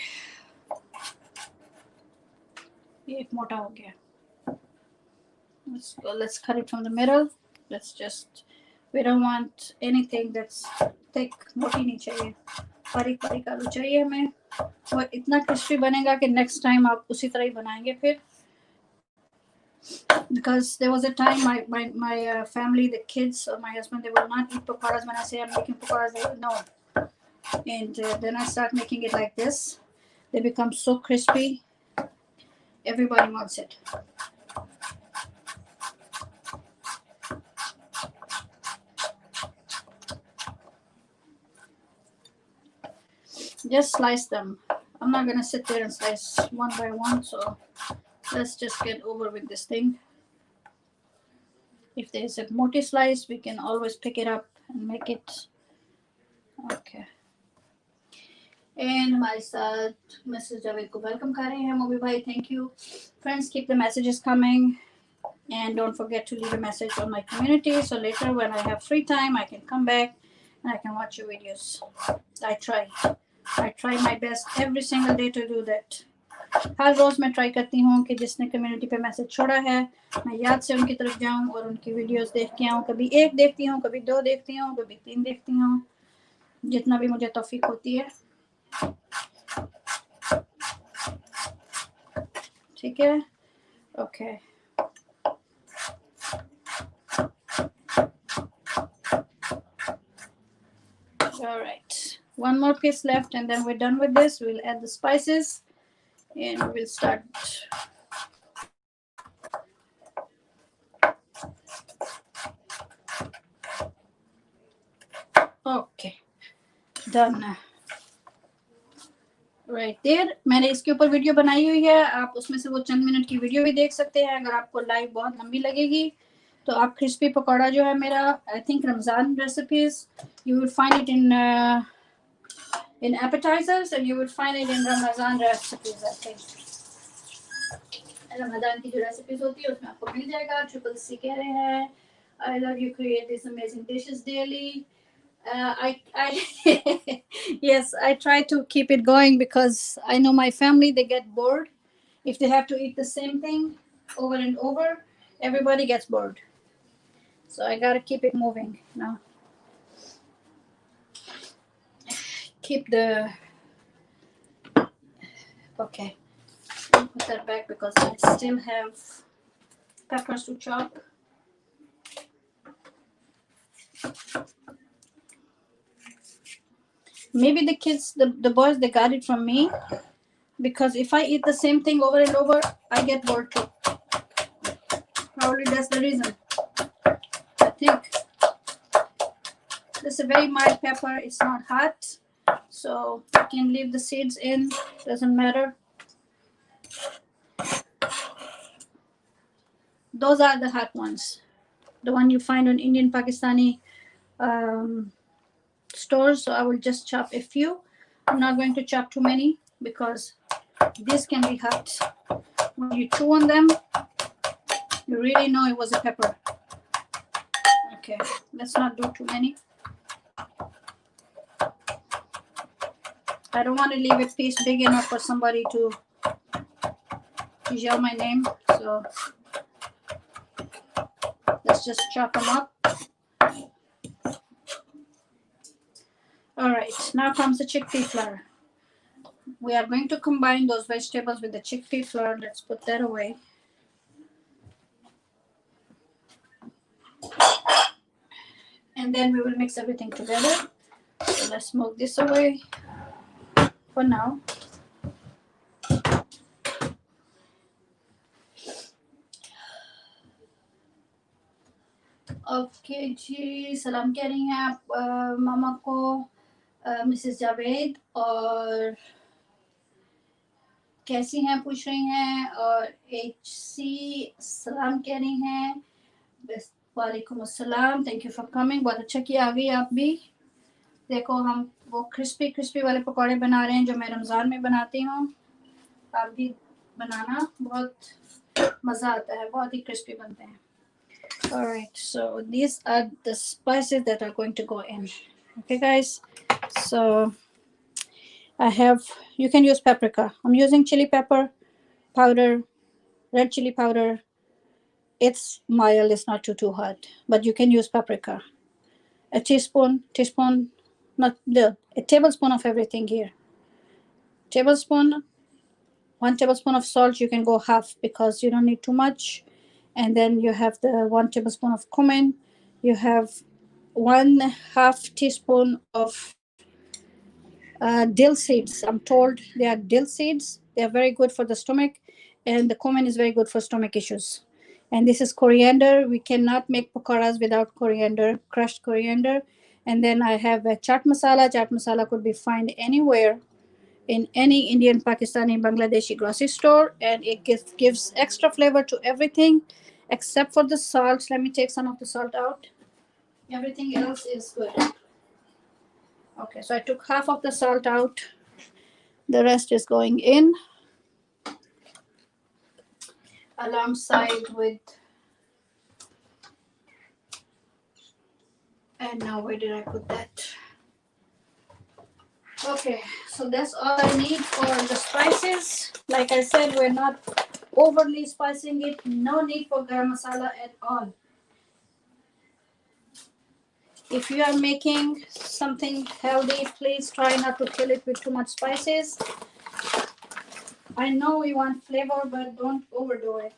Speaker 1: ये एक मोटा हो गया। Let's cut it from the middle. We don't want anything that's thick. मोटी नहीं चाहिए, बारीक बारीक आलू चाहिए हमें, और इतना क्रिस्पी बनेगा कि नेक्स्ट टाइम आप उसी तरह ही बनाएंगे फिर। Because there was a time my family, the kids or my husband, they will not eat pakoras. When I say I'm making pakoras, they will no. And then I start making it like this. They become so crispy. Everybody wants it. Just slice them. I'm not gonna sit there and slice one by one, so let's just get over with this thing. If there's a multi slice, we can always pick it up and make it. Okay. And my side, Mrs. Javed ko welcome kar rahe hain. Mobi bhai, thank you. Friends, keep the messages coming. And don't forget to leave a message on my community. So later when I have free time, I can come back and I can watch your videos. I try my best every single day to do that. हर रोज मैं try करती हूँ कि जिसने community पे message छोड़ा है मैं याद से उनकी तरफ जाऊँ और उनकी वीडियोस देख के आऊँ. कभी एक देखती हूँ, कभी दो देखती हूँ, कभी तीन देखती हूँ, जितना भी मुझे तौफीक होती है. ठीक है. Okay. All right. One more piece left and then we're done with this. We'll add the spices. And we'll start. Okay, done. Right there. मैंने इसके ऊपर वीडियो बनाई हुई है. आप उसमें से वो चंद मिनट की वीडियो भी देख सकते हैं. अगर आपको लाइव बहुत लंबी लगेगी तो आप क्रिस्पी पकौड़ा जो है मेरा, I think Ramzan recipes, you will find it in appetizers and you will find it in Ramadan recipes. I think Ramzan की जो रेसिपीज होती है उसमें आपको मिल जाएगा. ट्रिपल सी कह रहे हैं I love you create these amazing dishes daily. Yes, I try to keep it going because I know my family, they get bored if they have to eat the same thing over and over. Everybody gets bored, so I gotta keep it moving now. Keep the okay. Put that back because I still have peppers to chop. Maybe the kids, the boys, they got it from me because if I eat the same thing over and over, I get bored too. Probably that's the reason. I think this is a very mild pepper. It's not hot, so you can leave the seeds in. Doesn't matter. Those are the hot ones, the one you find on Indian Pakistani stores. So I will just chop a few. I'm not going to chop too many because this can be hot. When you chew on them, you really know it was a pepper. Okay, let's not do too many. I don't want to leave a piece big enough for somebody to yell my name, so let's just chop them up. All right, now comes the chickpea flour. We are going to combine those vegetables with the chickpea flour. Let's put that away. And then we will mix everything together. So let's move this away for now. Okay जी, सलाम कह रही हैं आप मामा को, Mrs Javed, और कैसी हैं पूछ रही हैं, और HC सलाम कह रही हैं. वालेकुम अस्सलाम, थैंक यू फॉर कमिंग. बहुत अच्छा किया आ गई आप भी. देखो हम वो क्रिस्पी वाले पकौड़े बना रहे हैं जो मैं रमज़ान में बनाती हूँ. आप भी बनाना, बहुत मज़ा आता है, बहुत ही क्रिस्पी बनते हैं. All right, so these are the spices that are going to go in. Okay, guys. So I have, you can use paprika. I'm using chili pepper powder, red chili powder. It's mild, it's not too hot, but you can use paprika. A teaspoon, not the, a tablespoon of everything here. Tablespoon, 1 tablespoon of salt. You can go half because you don't need too much. And then you have the 1 tablespoon of cumin. You have 1/2 teaspoon of dill seeds. I'm told they are dill seeds. They are very good for the stomach. and the cumin is very good for stomach issues. And this is coriander. We cannot make pakoras without coriander, crushed coriander. And then I have a chaat masala. Chaat masala could be found anywhere in any Indian, Pakistani, Bangladeshi grocery store, and it gives extra flavor to everything except for the salt. Let me take some of the salt out. Everything else is good. Okay, so I took half of the salt out. The rest is going in alongside with, and now where did I put that? Okay, so that's all I need for the spices. Like I said, we're not overly spicing it. No need for garam masala at all. If you are making something healthy, please try not to kill it with too much spices. I know you want flavor, but don't overdo it.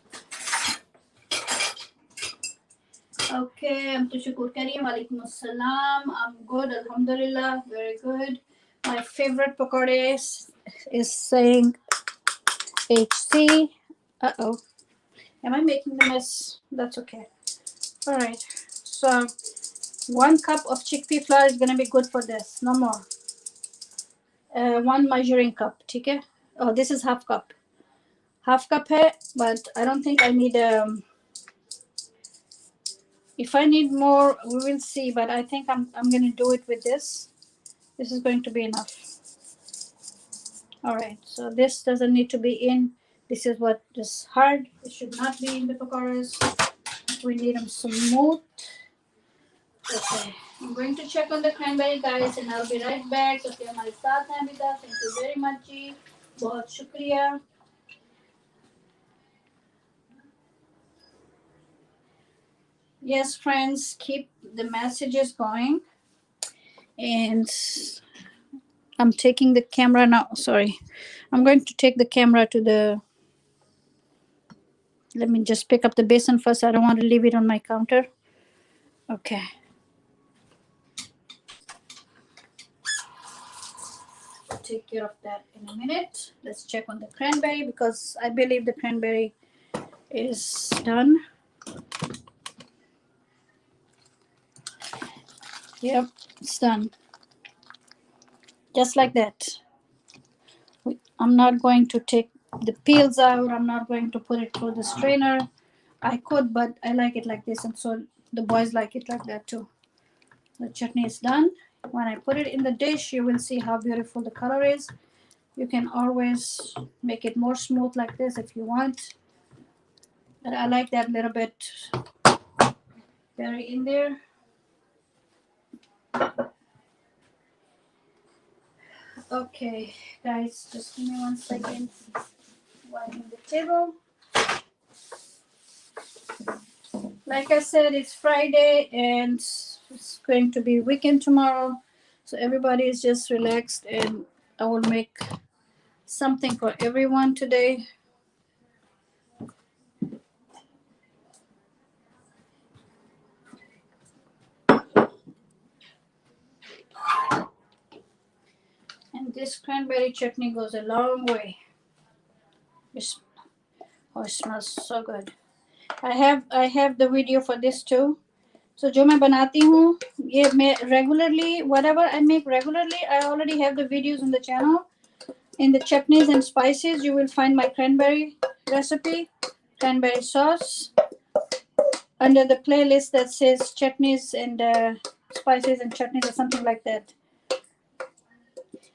Speaker 1: Okay, I'm Tushukur Kareem. Walaikum Assalam. I'm good, Alhamdulillah. Very good. My favorite pakore is saying HC. Uh-oh. Am I making the mess? That's okay. All right. So 1 cup of chickpea flour is going to be good for this. No more. 1 measuring cup. Okay? Oh, this is half cup. Half cup hai, but I don't think I need if I need more, we will see, but I think I'm going to do it with this. This is going to be enough. All right, so this doesn't need to be in. This is what is hard. It should not be in the pakoras. We need them smooth. Okay, I'm going to check on the cranberry, guys, and I'll be right back. Okay, हमारे साथ हैं विदा. Thank you very much जी. बहुत शुक्रिया. Yes, friends, keep the messages going. And I'm taking the camera now. Sorry. I'm going to take the camera to the... Let me just pick up the basin first. I don't want to leave it on my counter. Okay. I'll take care of that in a minute. Let's check on the cranberry because I believe the cranberry is done. Yep, it's done. Just like that. I'm not going to take the peels out. I'm not going to put it through the strainer. I could, but I like it like this, and so the boys like it like that too. The chutney is done. When I put it in the dish, you will see how beautiful the color is. You can always make it more smooth like this if you want. But I like that little bit berry in there. Okay, guys, just give me 1 second. Wiping the table. Like I said, it's Friday and it's going to be weekend tomorrow. So everybody is just relaxed and I will make something for everyone today. And this cranberry chutney goes a long way. Oh, it smells so good. I have the video for this too. So जो मैं बनाती हूँ ये मैं regularly, whatever I make regularly, I already have the videos on the channel. In the chutneys and spices, you will find my cranberry recipe, cranberry sauce. Under the playlist that says chutneys and spices and chutneys or something like that.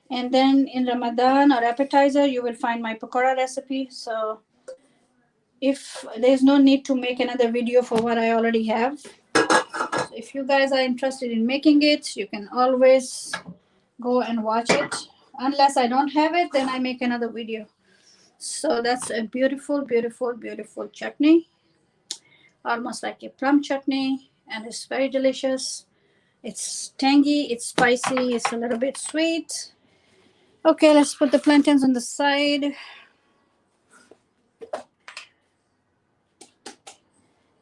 Speaker 1: And then in Ramadan or appetizer, you will find my pakora recipe. So if there's no need to make another video for what I already have. So if you guys are interested in making it, you can always go and watch it. Unless I don't have it, then I make another video. So that's a beautiful, beautiful, beautiful chutney. Almost like a plum chutney, and it's very delicious. It's tangy, it's spicy, it's a little bit sweet. Okay, let's put the plantains on the side.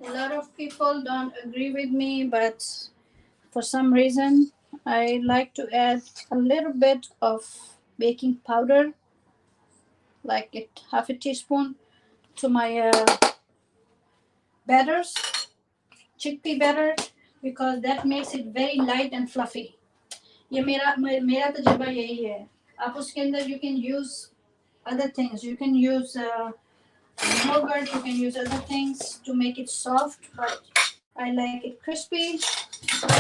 Speaker 1: A lot of people don't agree with me, but for some reason, I like to add a little bit of baking powder, like half a teaspoon, to my batters, chickpea batter, because that makes it very light and fluffy. ये मेरा तजुर्बा यही है. आप उसके अंदर you can use other things. You can use yogurt, you can use other things to make it soft, but I like it crispy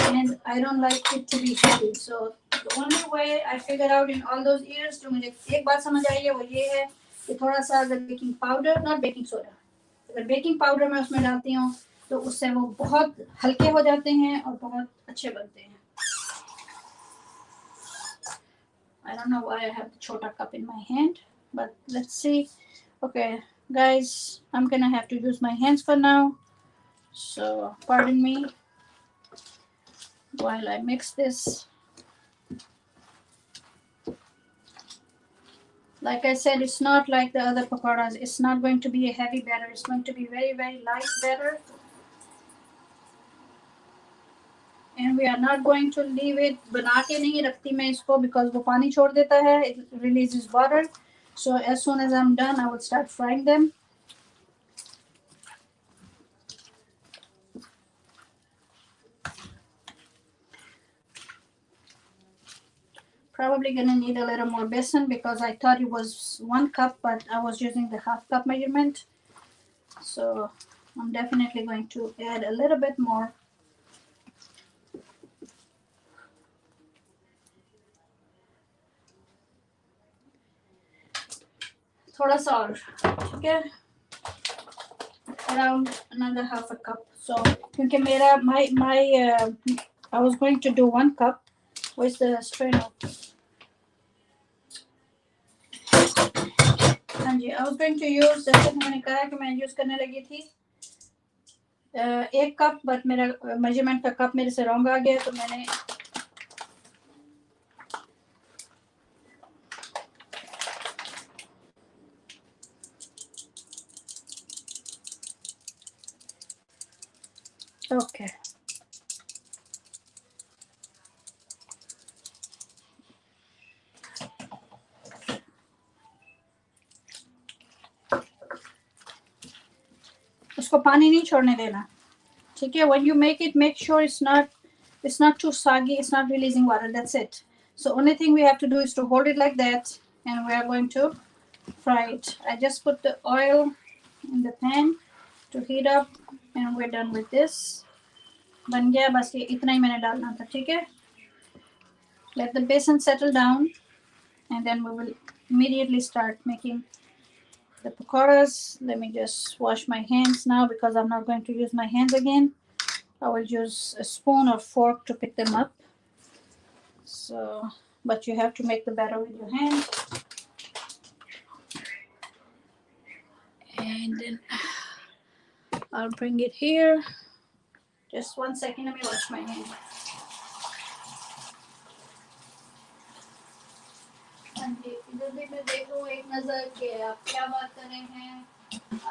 Speaker 1: and I don't like it to be heavy. So the only way I figured out in all those years, जो मुझे एक बात समझ आई है वो ये है कि थोड़ा सा अगर baking powder, not baking soda, अगर बेकिंग पाउडर मैं उसमें डालती हूँ तो उससे वो बहुत हल्के हो जाते हैं और बहुत अच्छे बनते हैं. I don't know why I have the chota cup in my hand, but let's see. Okay, guys, I'm gonna have to use my hands for now. So pardon me while I mix this. Like I said, it's not like the other pakoras. It's not going to be a heavy batter. It's going to be very, very light batter. And we are not going to leave it. बना के नहीं रखती मैं इसको because वो पानी छोड़ देता है. It releases water. So as soon as I'm done, I will start frying them. Probably gonna need a little more besan because I thought it was 1 cup, but I was using the half cup measurement. So I'm definitely going to add a little bit more. थोड़ा सा और, ठीक है? Around another half a cup. So क्योंकि मेरा I was going to do 1 cup. Where's the strainer? हाँ जी, I was going to use, जैसे मैंने कहा कि मैं यूज करने लगी थी 1 कप, बट मेरा मेजरमेंट का कप मेरे से रॉन्ग आ गया तो मैंने Okay. उसको पानी नहीं छोड़ने देना, ठीक है? When you make it, make sure it's not too soggy, it's not releasing water. That's it. So only thing we have to do is to hold it like that, and we are going to fry it. I just put the oil in the pan to heat up, and we're done with this. बन गया, बस ये इतना ही मैंने डालना था, ठीक है? Let the besan settle down, and then we will immediately start making the pakoras. Let me just wash my hands now because I'm not going to use my hands again. I will use a spoon or fork to pick them up. So, but you have to make the batter with your hand. And then I'll bring it here. Just 1 second, let me wash my hands. इधर भी मैं देख लूँ एक नजर कि आप क्या बात कर रहे हैं.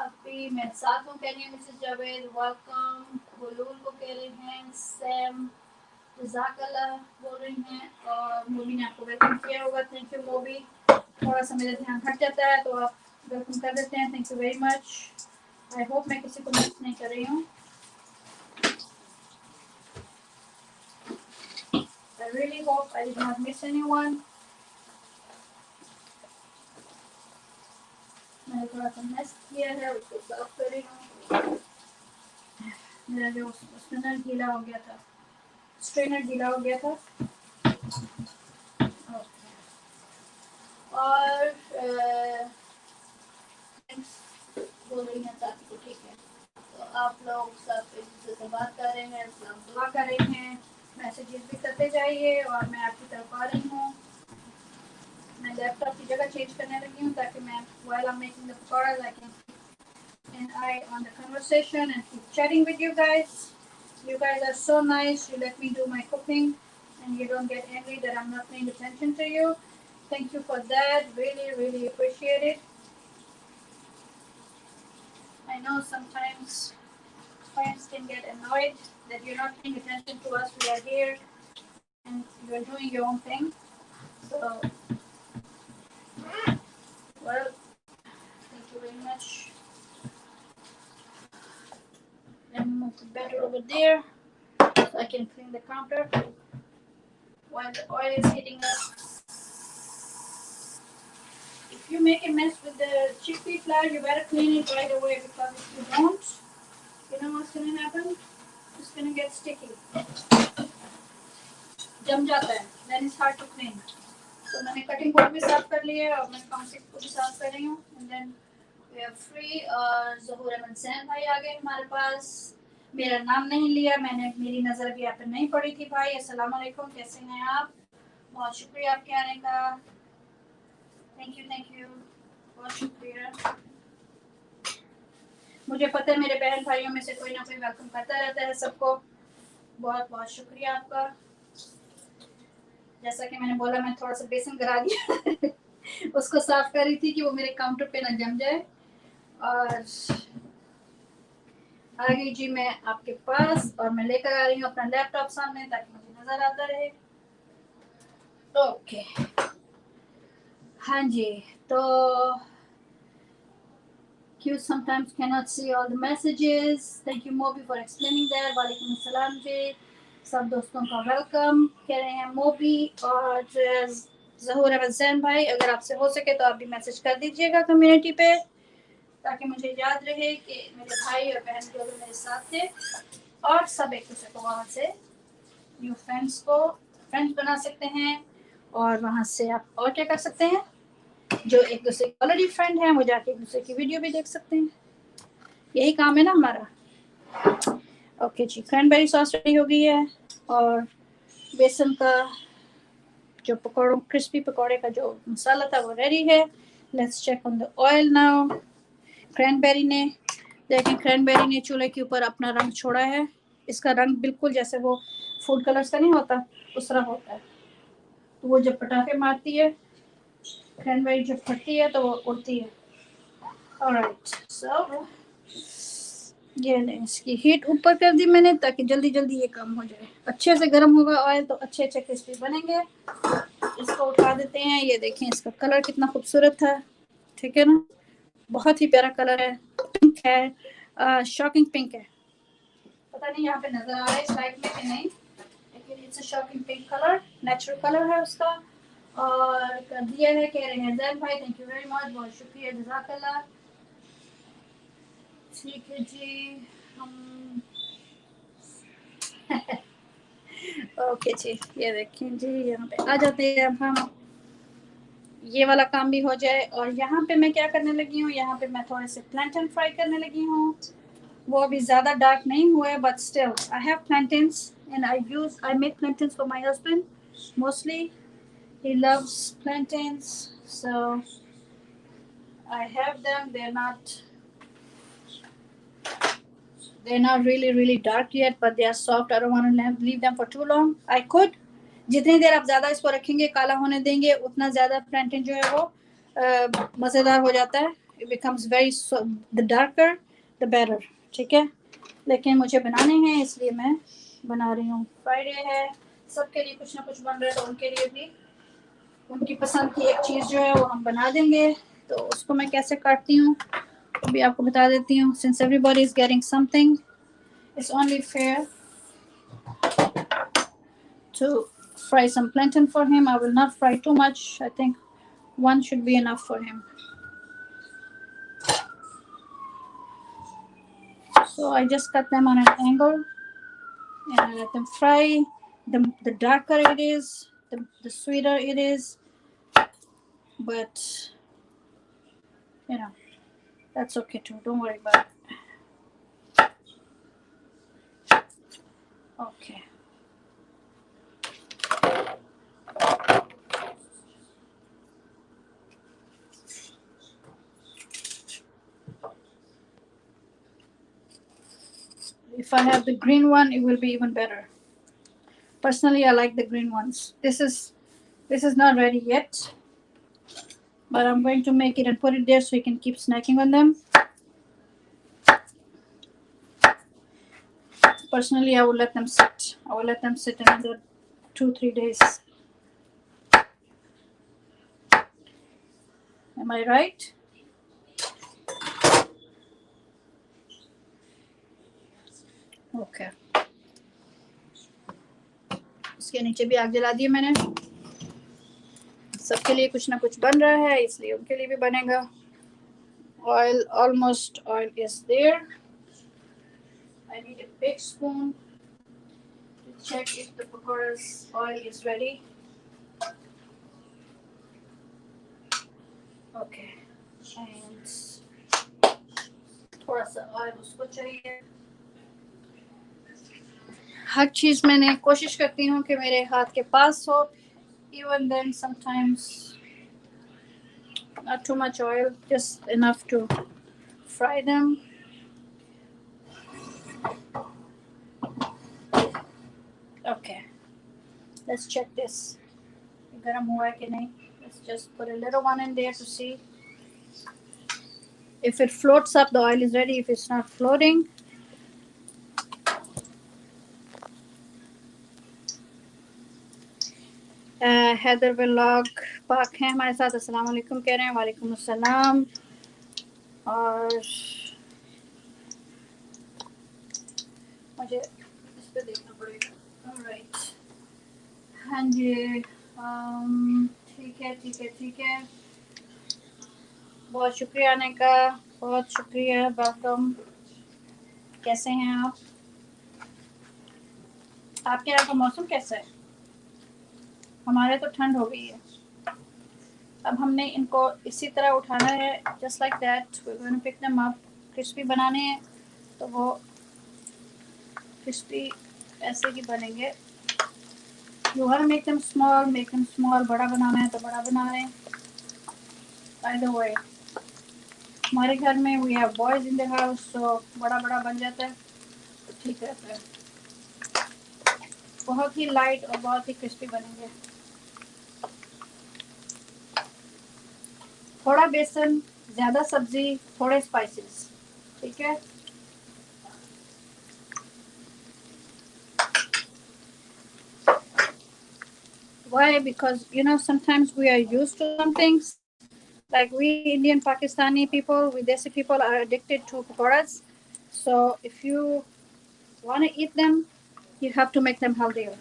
Speaker 1: आप भी मैं साथ हूँ, कह रही हूँ मिसेस जावेद, वेलकम. बुलूल को कह रहे हैं, सैम, जज़ाकल्लाह बोल रही हैं, और मोबी ने आपको वेलकम किया होगा. Thank you Mobi. थोड़ा सा मेरा ध्यान हट जाता है तो आप वेलकम कर देते हैं. Thank you very much. I hope मैं किसी को मिस नहीं कर रही हूँ. I really hope I did not miss anyone. मैंने थोड़ा सा मेस किया है, उसको साफ कर रही हूँ. मेरा जो स्ट्रेनर गीला हो गया था, और बोल रही हैं साथी को, ठीक है? तो आप लोग सब एक दूसरे से बात कर रहे हैं, सब दुआ कर रहे हैं, मैसेजेस भी करते जाइए, और मैं आपकी तरफ आ रही हूँ. मैं लैपटॉप की जगह चेंज करने लगी हूँ ताकि मैं while I'm making the pakoras I can keep an eye on the conversation and keep chatting with you guys. You guys are so nice. You let me do my cooking and you don't get angry that I'm not paying attention to you. Thank you for that. Really, really appreciate it. I know sometimes friends can get annoyed that you're not paying attention to us. We are here and you're doing your own thing. So, well, thank you very much. batter over there so I can clean the counter while the oil is heating up. If you make a mess with the chickpea flour, you better clean it right away, because if you don't, you know what's going to happen? It's going to get sticky. जम जाता है, then it's hard to clean. So मैंने cutting board भी साफ कर लिया है और मैं काउंटिंग को भी साफ कर रही हूँ. And then we are free. और ज़हूर अहमद जैन भाई आ गए हमारे पास. मेरा नाम नहीं लिया, मैंने मेरी नज़र भी आप पे नहीं पड़ी थी. भाई अस्सलाम वालेकुम, कैसे हैं आप? बहुत शुक्रिया आपके आने का. थैंक यू, बहुत शुक्रिया. मुझे पता है मेरे बहन भाइयों में से कोई ना कोई वेलकम करता रहता है सबको. बहुत बहुत शुक्रिया आपका. जैसा कि मैंने बोला, मैं थोड़ा सा बेसन करा दिया उसको साफ कर रही थी कि वो मेरे काउंटर पे ना जम जाए. और आ गई जी मैं आपके पास, और मैं लेकर आ रही हूँ अपना लैपटॉप सामने ताकि मुझे नजर आता रहे. ओके, हाँ जी. तो you sometimes cannot see all the messages. Thank you Mobi for explaining that. वालेकुम अस्सलाम जी. सब दोस्तों का वेलकम कह रहे हैं मोबी और ज़हूर अहमद जैन भाई. अगर आपसे हो सके तो आप भी मैसेज कर दीजिएगा कम्युनिटी पे, ताकि मुझे याद रहे कि मेरे भाई और बहन जो लोग मेरे साथ थे, और सब एक दूसरे को वहाँ से न्यू फ्रेंड्स बना सकते हैं. और वहाँ से आप और क्या कर सकते हैं, जो एक दूसरे के ऑलरेडी फ्रेंड हैं वो जाके एक दूसरे की वीडियो भी देख सकते हैं. यही काम है ना हमारा. ओके जी, क्रैनबेरी सॉस रेडी हो गई है और बेसन का जो पकौड़ों क्रिस्पी पकोड़े का जो मसाला था वो रेडी है. Let's check on the oil now. Cranberry ने चूल्हे के ऊपर अपना रंग छोड़ा है. इसका रंग बिल्कुल जैसे वो फूड कलर्स का नहीं होता, उस तरह होता है. तो वो जब पटाखे मारती है, क्रैनबेरी जब फटती है तो वो उड़ती है. ऑलराइट, सो ये इसकी हीट ऊपर कर दी मैंने ताकि जल्दी जल्दी ये काम हो जाए. अच्छे से गर्म होगा ऑयल तो अच्छे अच्छे क्रिस्पी बनेंगे. इसको उठा देते हैं. ये देखें इसका कलर कितना खूबसूरत था. ठीक है ना, बहुत ही प्यारा कलर है. पिंक है, शॉकिंग पिंक है. पता नहीं यहाँ पे नजर आ रहा है स्लाइड में कि नहीं, लेकिन it's a shocking pink colour. Natural colour है उसका. और कर दिया है कह रहे हैं जैन भाई. थैंक यू वेरी मच, बहुत शुक्रिया, जज़ाकल्लाह. ठीक है जी, हम ओके जी. ये देखें जी, यहाँ पे आ जाते हैं अब हम. ये वाला काम भी हो जाए. और यहाँ पे मैं क्या करने लगी हूँ, यहाँ पे मैं थोड़े से प्लैंटन फ्राई करने लगी हूँ. वो अभी ज़्यादा डार्क नहीं हुए, but still I have plantains and I make plantains for my husband mostly. He loves plantains, so I have them. They're not really dark yet, but they are soft. I don't want to leave them for too long. I could. जितनी देर आप ज़्यादा इसको रखेंगे, काला होने देंगे, उतना ज़्यादा प्लैंटन जो है वो मज़ेदार हो जाता है. It becomes the darker the better. ठीक है, लेकिन मुझे बनाने हैं इसलिए मैं बना रही हूँ. फ्राइडे है, सबके लिए कुछ ना कुछ बन रहा है, तो उनके लिए भी उनकी पसंद की एक चीज़ जो है वो हम बना देंगे. तो उसको मैं कैसे काटती हूँ भी आपको बता देती हूँ. Since everybody is getting something, it's only fair to fry some plantain for him. I will not fry too much. I think one should be enough for him. So I just cut them on an angle and I let them fry. The darker it is, the sweeter it is. But you know, that's okay too. Don't worry about it. Okay. If I have the green one, it will be even better. Personally, I like the green ones. This is not ready yet, but I'm going to make it and put it there so you can keep snacking on them. Personally, I will let them sit. I will let them sit another 2-3 days. Am I right? Okay, इसके नीचे भी आग जला दी मैंने। सबके लिए कुछ ना कुछ बन रहा है, इसलिए उनके लिए भी बनेगा। Oil, almost oil is there. I need a big spoon to check if the pakora's oil is ready. Okay, and थोड़ा सा ऑयल उसको चाहिए। हर चीज़ मैंने कोशिश करती हूँ कि मेरे हाथ के पास हो। Even then sometimes not too much oil, just enough to fry them. Okay, let's check this. Garam hua hai ki nahi? Let's just put a little one in there to see. If it floats up, the oil is ready. If it's not floating, Haider vlog Pak हैं हमारे साथ। अस्सलाम वालेकुम कह रहे हैं। वालेकुम अस्सलाम। और मुझे इस पे देखना पड़ेगा। ऑलराइट, हाँ जी, ठीक है ठीक है ठीक है। बहुत शुक्रिया आने का, बहुत शुक्रिया, वेलकम। कैसे हैं आप? आपके यहाँ का मौसम कैसा है? हमारे तो ठंड हो गई है। अब हमने इनको इसी तरह उठाना है, just like that. We going to pick them up. Crispy बनाने हैं तो वो क्रिस्पी ऐसे ही बनेंगे। You want to make them small, बड़ा बनाना है तो बड़ा बना लें। बाय द वे, हमारे घर में we have boys in the house, तो बड़ा बड़ा बन जाता है तो ठीक रहता है। बहुत ही लाइट और बहुत ही क्रिस्पी बनेंगे। थोड़ा बेसन, ज़्यादा सब्जी, थोड़े स्पाइसेस, ठीक है। Why? Because you know sometimes we are used to some things. Like we Indian Pakistani people, we Desi people are addicted to pakoras. So if you want to eat them, you have to make them healthier.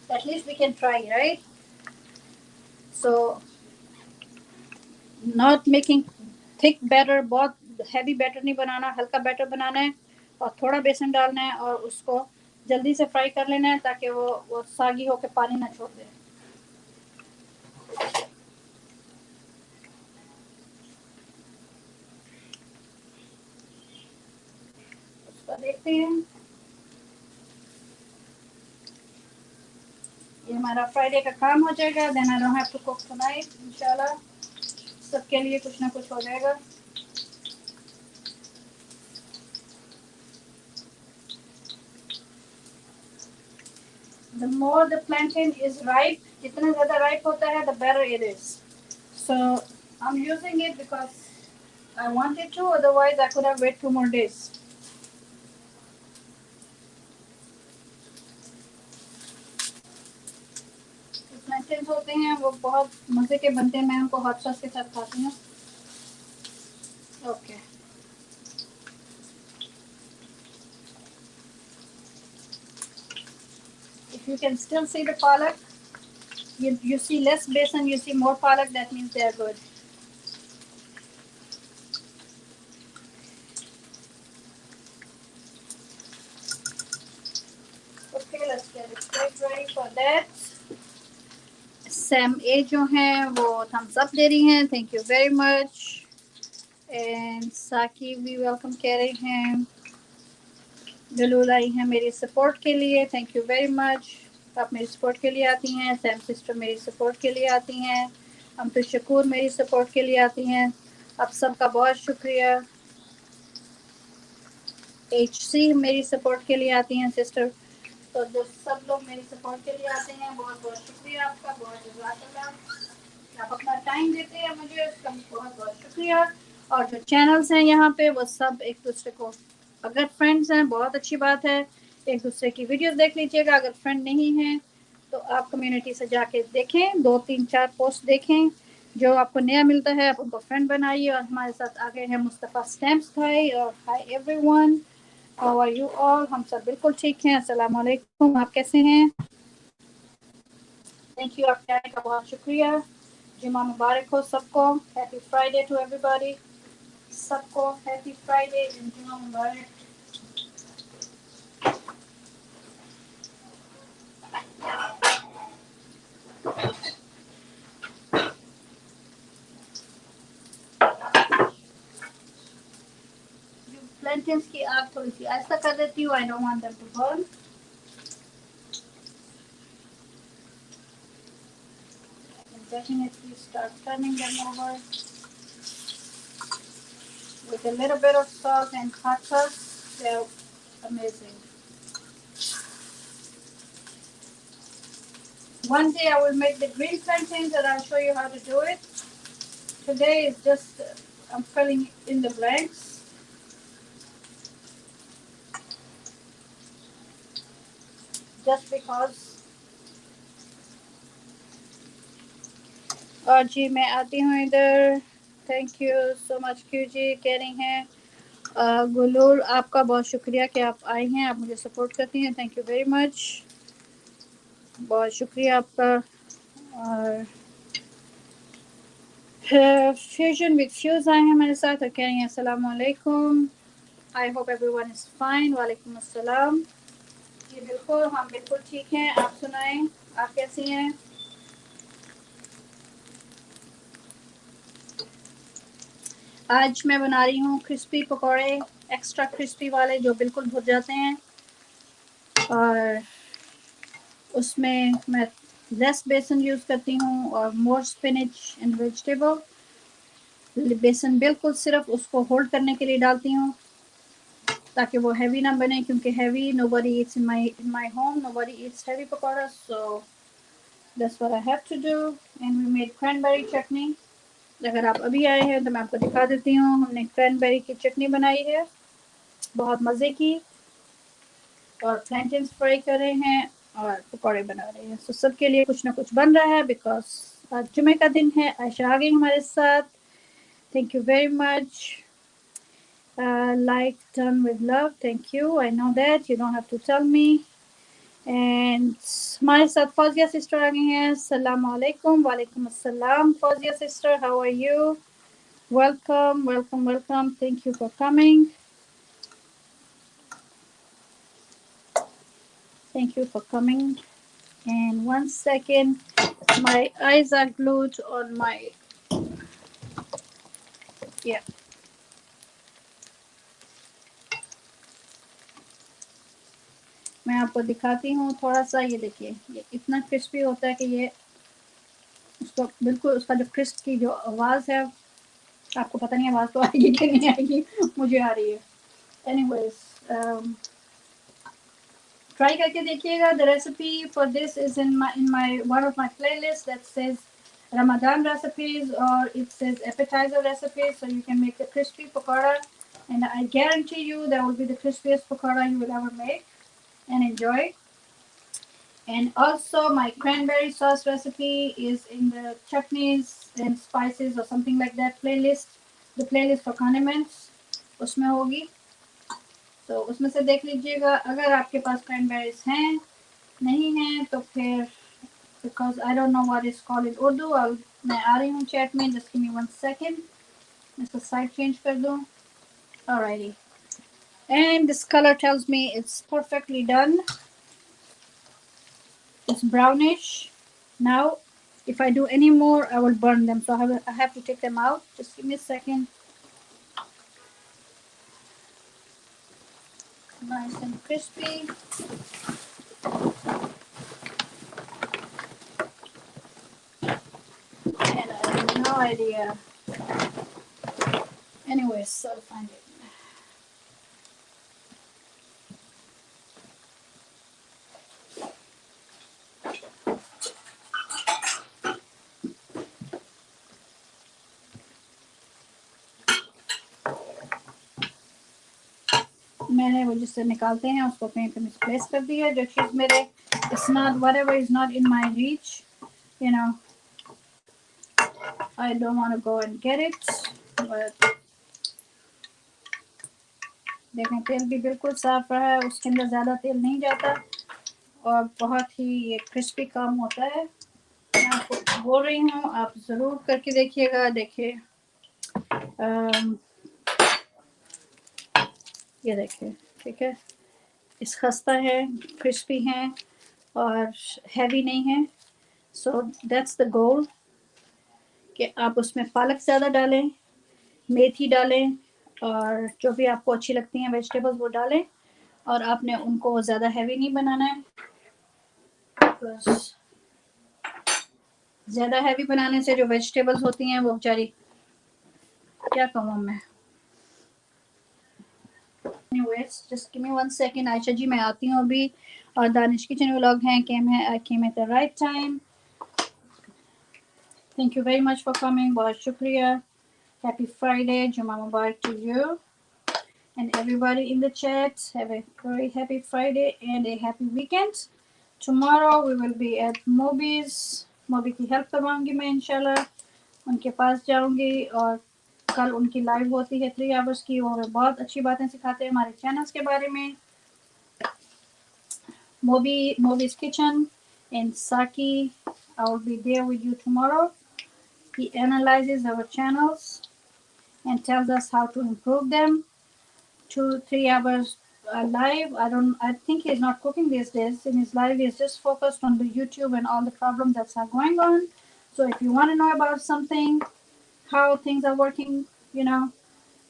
Speaker 1: At least we can try, right? So not making thick batter, बहुत heavy batter नहीं बनाना, हल्का batter बनाना है और थोड़ा बेसन डालना है और उसको जल्दी से फ्राई कर लेना है ताकि वो सागी होकर पानी ना छोड़ दे। उसका देखते हैं। ये हमारा फ्राइडे का काम हो जाएगा। Then I don't have to cook tonight. इंशाल्लाह सबके लिए कुछ ना कुछ हो जाएगा। The more the plantain is ripe, जितना ज़्यादा ripe होता है, the better it is. So I'm using it because I wanted to. Otherwise, I could have waited 2 more days. Plantains होते हैं वो बहुत मज़े के बनते हैं। मैं उनको हॉट सॉस के साथ खाती हूँ। Okay. If you can still see the palak, you see less besan, you see more palak, that means they are good. Okay, let's get it ready for that. Sam A जो हैं वो thumbs up दे रही हैं, thank you very much. And Saki भी welcome कह रही हैं। जलूल आई हैं मेरी सपोर्ट के लिए, थैंक यू वेरी मच। आप मेरी सपोर्ट के लिए आती हैं। सैम सिस्टर मेरी सपोर्ट के लिए आती हैं। अमतु शकूर मेरी सपोर्ट के लिए आती हैं। आप सबका बहुत शुक्रिया। HC मेरी सपोर्ट के लिए आती हैं सिस्टर। तो जो सब लोग मेरी सपोर्ट के लिए आते हैं, बहुत बहुत शुक्रिया आपका, बहुत जज़ाकल्लाह। आप अपना टाइम देते हैं मुझे, उसका बहुत बहुत शुक्रिया। और जो चैनल्स हैं यहाँ पे वो सब एक दूसरे को, अगर फ्रेंड्स हैं बहुत अच्छी बात है, एक दूसरे की वीडियोस देख लीजिएगा। अगर फ्रेंड नहीं हैं तो आप कम्युनिटी से जाके देखें, 2 3 4 पोस्ट देखें, जो आपको नया मिलता है आप उनको फ्रेंड बनाइए। और हमारे साथ आ गए हैं मुस्तफ़ा स्टैम्प्स भाई। और hi everyone, how are you all? हम सब बिल्कुल ठीक हैं। अस्सलाम वालेकुम, आप कैसे हैं? थैंक यू, आपके आने का बहुत शुक्रिया। जुमा मुबारक हो सबको। Happy Friday to everybody. सबको हैप्पी फ्राइडे एंड जुमा मुबारक। प्लेंटेन्स की आग थोड़ी सी ऐसा कर देती हूँ। I don't want them to burn. Definitely start turning them over with a little bit of salt and pepper. They're amazing. One day I will make the green plantains and I'll show you how to do it. Today is just I'm filling in the blanks. Just because. और जी मैं आती हूँ इधर। Thank you so much Q जी कह रही हैं। गुलूर आपका बहुत शुक्रिया कि आप आई हैं, आप मुझे सपोर्ट करती हैं। थैंक यू वेरी मच, बहुत शुक्रिया आपका। और फ्यूजन विद फ्यूज आए हैं हमारे साथ और कह रही हैं अस्सलाम वालेकुम। I hope everyone is fine. वालेकुम अस्सलाम। जी बिल्कुल, हम बिल्कुल ठीक हैं। आप सुनाएं, आप कैसी हैं? आज मैं बना रही हूँ क्रिस्पी पकोड़े, एक्स्ट्रा क्रिस्पी वाले जो बिल्कुल भुन जाते हैं। और उसमें मैं लेस बेसन यूज़ करती हूँ और मोर स्पिनच एंड वेजिटेबल। बेसन बिल्कुल सिर्फ उसको होल्ड करने के लिए डालती हूँ ताकि वो हैवी ना बने, क्योंकि heavy nobody eats in my home, nobody eats heavy pakoda, so that's what I have to do. And we made cranberry chutney. अगर आप अभी आए हैं तो मैं आपको दिखा देती हूँ। हमने क्रैनबेरी की चटनी बनाई है, बहुत मज़े की। और प्लैंटेन्स फ्राई कर रहे हैं और पकौड़े बना रहे हैं। तो सबके लिए कुछ ना कुछ बन रहा है बिकॉज आज जुमे का दिन है। आयशा आ गई हमारे साथ। Thank you very much. Like done with love, thank you. I know that you don't have to tell me. And हमारे साथ फौजिया सिस्टर आ गई हैं। अस्सलाम वालेकुम। वालेकुम अस्सलाम Fauzia sister, how are you? Welcome, welcome, welcome. Thank you for coming. Thank you for coming. And 1 second, my eyes are glued on my, yeah. मैं आपको दिखाती हूँ थोड़ा सा। ये देखिए, ये इतना क्रिस्पी होता है कि ये उसको बिल्कुल उसका जो क्रिस्प की जो आवाज़ है, आपको पता नहीं आवाज़ तो आएगी कि नहीं आएगी, मुझे आ रही है। एनीवेज, ट्राई करके देखिएगा। The recipe for this is in my one of my playlist that says Ramadan recipes, or it says appetizer recipes, so you can make a crispy pakoda, and I guarantee you that will be the crispiest pakoda you will ever make and enjoy. And also my cranberry sauce recipe is in the chutneys and spices or something like that playlist, the playlist for condiments, उसमें होगी। तो उसमें से देख लीजिएगा। अगर आपके पास cranberries हैं, नहीं हैं तो फिर because I don't know what it's called in Urdu, मैं आ रही हूँ चैट में, just give me 1 second, मैं इसका साइड चेंज कर दूँ। Alrighty, and this color tells me it's perfectly done. It's brownish. Now if I do any more I will burn them, so I have to take them out. Just give me a second. Nice and crispy. And I have no idea. Anyways, I'll find it. मैंने वो जिससे निकालते हैं उसको कहीं पे misplace कर दिया। जो चीज़ मेरे it's not whatever is not in my reach, you know, I don't want to go and get it, but देखें तेल भी बिल्कुल साफ रहा है, उसके अंदर ज़्यादा तेल नहीं जाता और बहुत ही ये क्रिस्पी काम होता है। मैं आपको बोल रही हूँ, आप ज़रूर करके देखिएगा। देखिए ये देखिए, ठीक है, इस खस्ता है, क्रिस्पी है और हैवी नहीं है। सो दैट्स द गोल कि आप उसमें पालक ज़्यादा डालें, मेथी डालें और जो भी आपको अच्छी लगती हैं वेजिटेबल्स वो डालें। और आपने उनको ज़्यादा हैवी नहीं बनाना है, बस ज़्यादा हैवी बनाने से जो वेजिटेबल्स होती हैं वो बेचारी, क्या कहूँ मैं। Anyways, just give me 1 second. Ayesha जी मैं आती हूँ अभी, और दानिश किचन व्लॉग हैं I came at the right time. Thank you very much for coming. बहुत शुक्रिया. Happy Friday. Jumaa Mubarak to you and everybody in the chat. Have a very happy Friday and a happy weekend. Tomorrow we will be at Moby's. Moby की help करवाऊंगी मैं इंशाल्लाह, उनके पास जाऊंगी। और कल उनकी लाइव होती है 3 आवर्स की, और बहुत अच्छी बातें सिखाते हैं हमारे चैनल्स के बारे में। Moby's kitchen in Saki. I will be there with you tomorrow. He analyzes our channels and tells us how to improve them. 2-3 hours live. I think he's not cooking these days. In his live, he's just focused on the YouTube and all the problems that are going on. So if you want to know about something, how things are working, you know,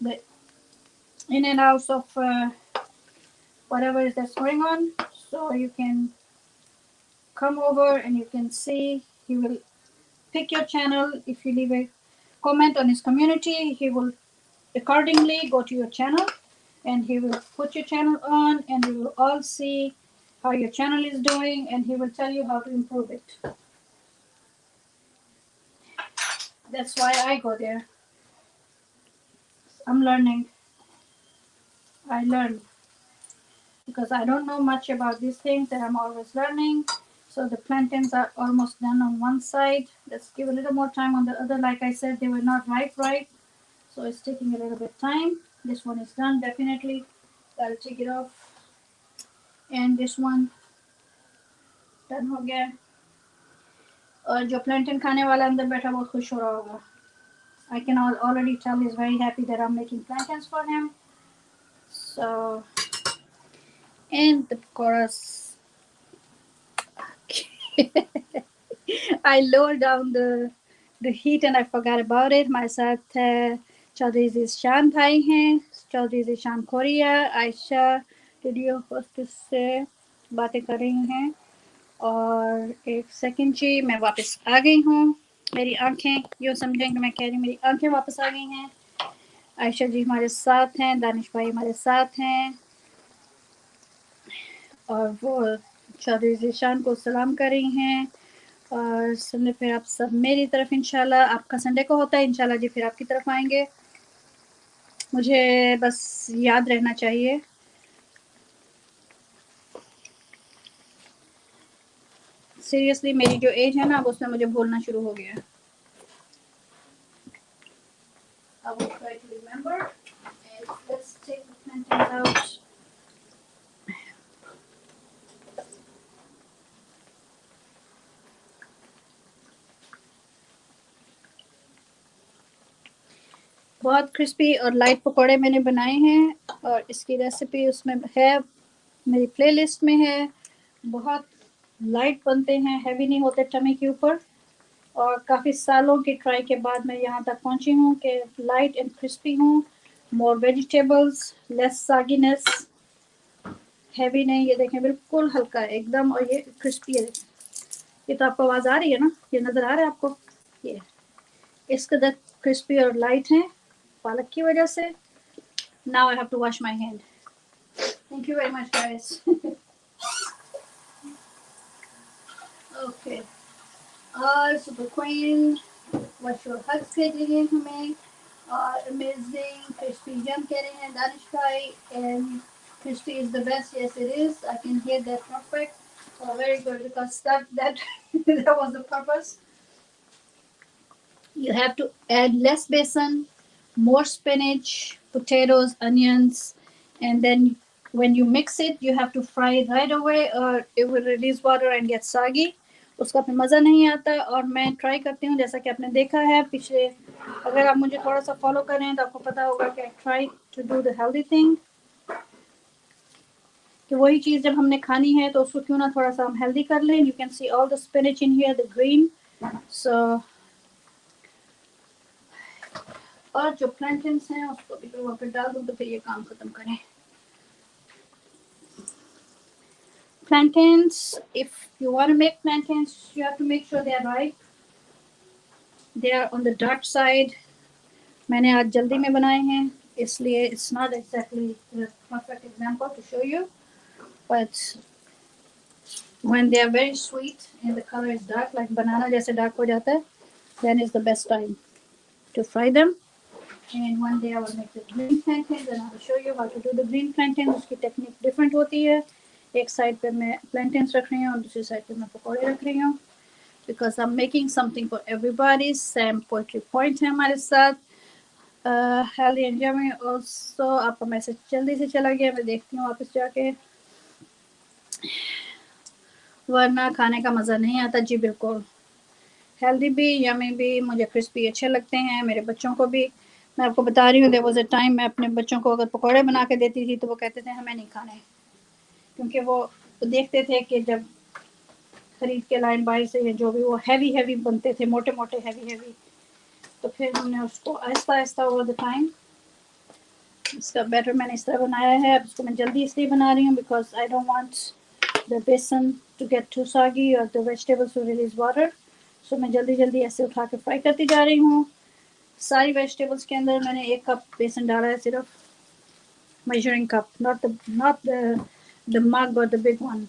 Speaker 1: the in and outs of whatever is that's going on, so you can come over and you can see. He will pick your channel. If you leave a comment on his community, he will accordingly go to your channel and he will put your channel on, and we will all see how your channel is doing, and he will tell you how to improve it. That's why I go there. I'm learning. I learn because I don't know much about these things, and I'm always learning. So the plantains are almost done on one side. Let's give a little more time on the other. Like I said, they were not ripe, so it's taking a little bit time. This one is done definitely. I'll take it off, and this one done हो गया है। और जो प्लेंटन खाने वाला अंदर बैठा बहुत खुश हो रहा होगा। I can already tell he's very happy that I'm making plantains for him. So, and the chorus. I lowered down the heat and I forgot about it. हमारे साथ चौधरी ज़ीशान भाई हैं, Chaudhary Zeeshan Korea, Ayesha radio hostess से बातें कर रही हैं। और एक सेकंड जी, मैं वापस आ गई हूँ। मेरी आंखें, यूँ समझें कि मैं कह रही हूँ मेरी आंखें वापस आ गई हैं। आयशा जी हमारे साथ हैं, दानिश भाई हमारे साथ हैं, और वो चौधरी ज़ीशान को सलाम कर रही हैं। और संडे फिर आप सब मेरी तरफ इंशाल्लाह, आपका संडे को होता है इंशाल्लाह जी, फिर आपकी तरफ आएंगे। मुझे बस याद रहना चाहिए। सीरियसली मेरी जो एज है ना, अब उसमें मुझे भूलना शुरू हो गया है। I will try to remember, and let's take the plantains out. बहुत क्रिस्पी और लाइट पकोड़े मैंने बनाए हैं, और इसकी रेसिपी उसमें है, मेरी प्लेलिस्ट में है। बहुत लाइट बनते हैं, हैवी नहीं होते टमी के ऊपर, और काफ़ी सालों की ट्राई के बाद मैं यहाँ तक पहुँची हूँ कि लाइट एंड क्रिस्पी हूँ। मोर वेजिटेबल्स, लेस सागीनेस, हैवी नहीं। ये देखें बिल्कुल हल्का है एकदम, और ये क्रिस्पी है। ये तो आपको आवाज़ आ रही है ना, ये नज़र आ रहा है आपको, ये इस कदर क्रिस्पी और लाइट है पालक की वजह से। Now I have to wash my hand. Thank you very much, guys. Okay. Super Queen, what's your hugs भेज रही हैं हमें, और amazing crispy yum कह रहे हैं दानिश भाई, and crispy is the best. Yes, it is. I can hear that perfect. Oh, very good, because that that was the purpose. You have to add less besan, more spinach, potatoes, onions, and then when you mix it, you have to fry it right away or it will release water and get soggy. उसका फिर मज़ा नहीं आता और मैं try करती हूँ जैसा कि आपने देखा है पिछले अगर आप मुझे थोड़ा सा फॉलो करें तो आपको पता होगा कि try to do the healthy thing कि वही चीज़ जब हमने खानी है तो उसको क्यों ना थोड़ा सा हम हेल्दी कर लें. You can see all the spinach in here the green. So और जो प्लैंटेन्स हैं उसको भी वहाँ पे डाल दूँ तो फिर ये काम ख़त्म करें. Plantains, if you want to make plantains, you have to make sure they are ripe. They are on the dark side. मैंने आज जल्दी में बनाए हैं इसलिए it's not exactly the perfect example to show you, but when they are very sweet and the color is dark like banana जैसे dark हो जाता है, then is the best time to fry them. And one day I will make the green plantains and I will show you how to do the green plantains. उसकी technique different होती है. एक side पे मैं plantains रख रही हूँ और दूसरी साइड पे मैं पकौड़े रख रही हूँ because I'm making something for everybody. Sam Poetry Point है हमारे साथ. Healthy and yummy also. आपका मैसेज जल्दी से चला गया. मैं देखती हूँ वापस जाके वरना खाने का मज़ा नहीं आता. जी बिल्कुल हेल्दी भी यमी भी. मुझे क्रिस्पी अच्छे लगते हैं मेरे बच्चों को भी. मैं आपको बता रही हूँ देयर वाज अ टाइम मैं अपने बच्चों को अगर पकौड़े बना के देती थी तो वो कहते थे हमें नहीं खाने क्योंकि वो देखते थे कि जब खरीद के लाइन बाई से जो भी वो हैवी हैवी बनते थे मोटे मोटे हैवी हैवी तो फिर हमने उसको Aahista Aahista over the time इसका बैटर मैंने इस तरह बनाया है. अब इसको मैं जल्दी इसलिए बना रही हूँ because I don't want the besan to get too soggy और the vegetables to release water. So मैं जल्दी जल्दी ऐसे उठा के फ्राई करती जा रही हूँ. सारी वेजिटेबल्स के अंदर मैंने 1 कप बेसन डाला है सिर्फ. Measuring cup not the mug but the big one.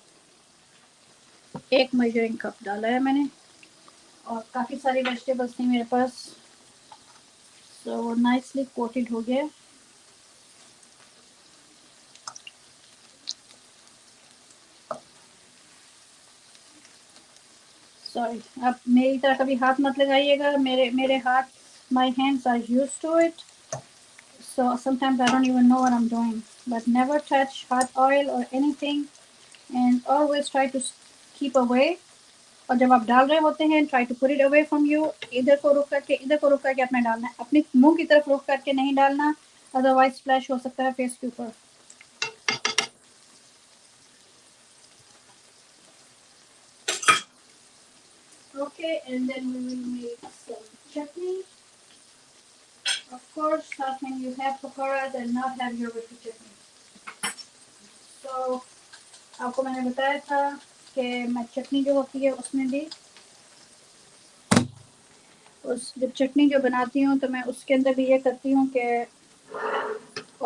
Speaker 1: 1 measuring cup डाला है मैंने और काफ़ी सारी वेजिटेबल्स थी मेरे पास सो वो नाइसली कोटेड हो गया. सॉरी आप मेरी तरह कभी हाथ मत लगाइएगा. मेरे हाथ my hands are used to it so sometimes I don't even know what I'm doing, but never touch hot oil or anything and always try to keep away. और जब आप डाल रहे होते हैं try to put it away from you. इधर को रुक करके आपने डालना है. अपने मुंह की तरफ रुक करके नहीं डालना अदरवाइज स्प्लैश हो सकता है फेस के ऊपर. Okay, and then we will make some chutney. Of course, how can you have pakoras and not have your with chutney? So, आपको मैंने बताया था कि मैं चटनी जो होती है उसमें भी जब चटनी जो बनाती हूँ तो मैं उसके अंदर भी ये करती हूँ कि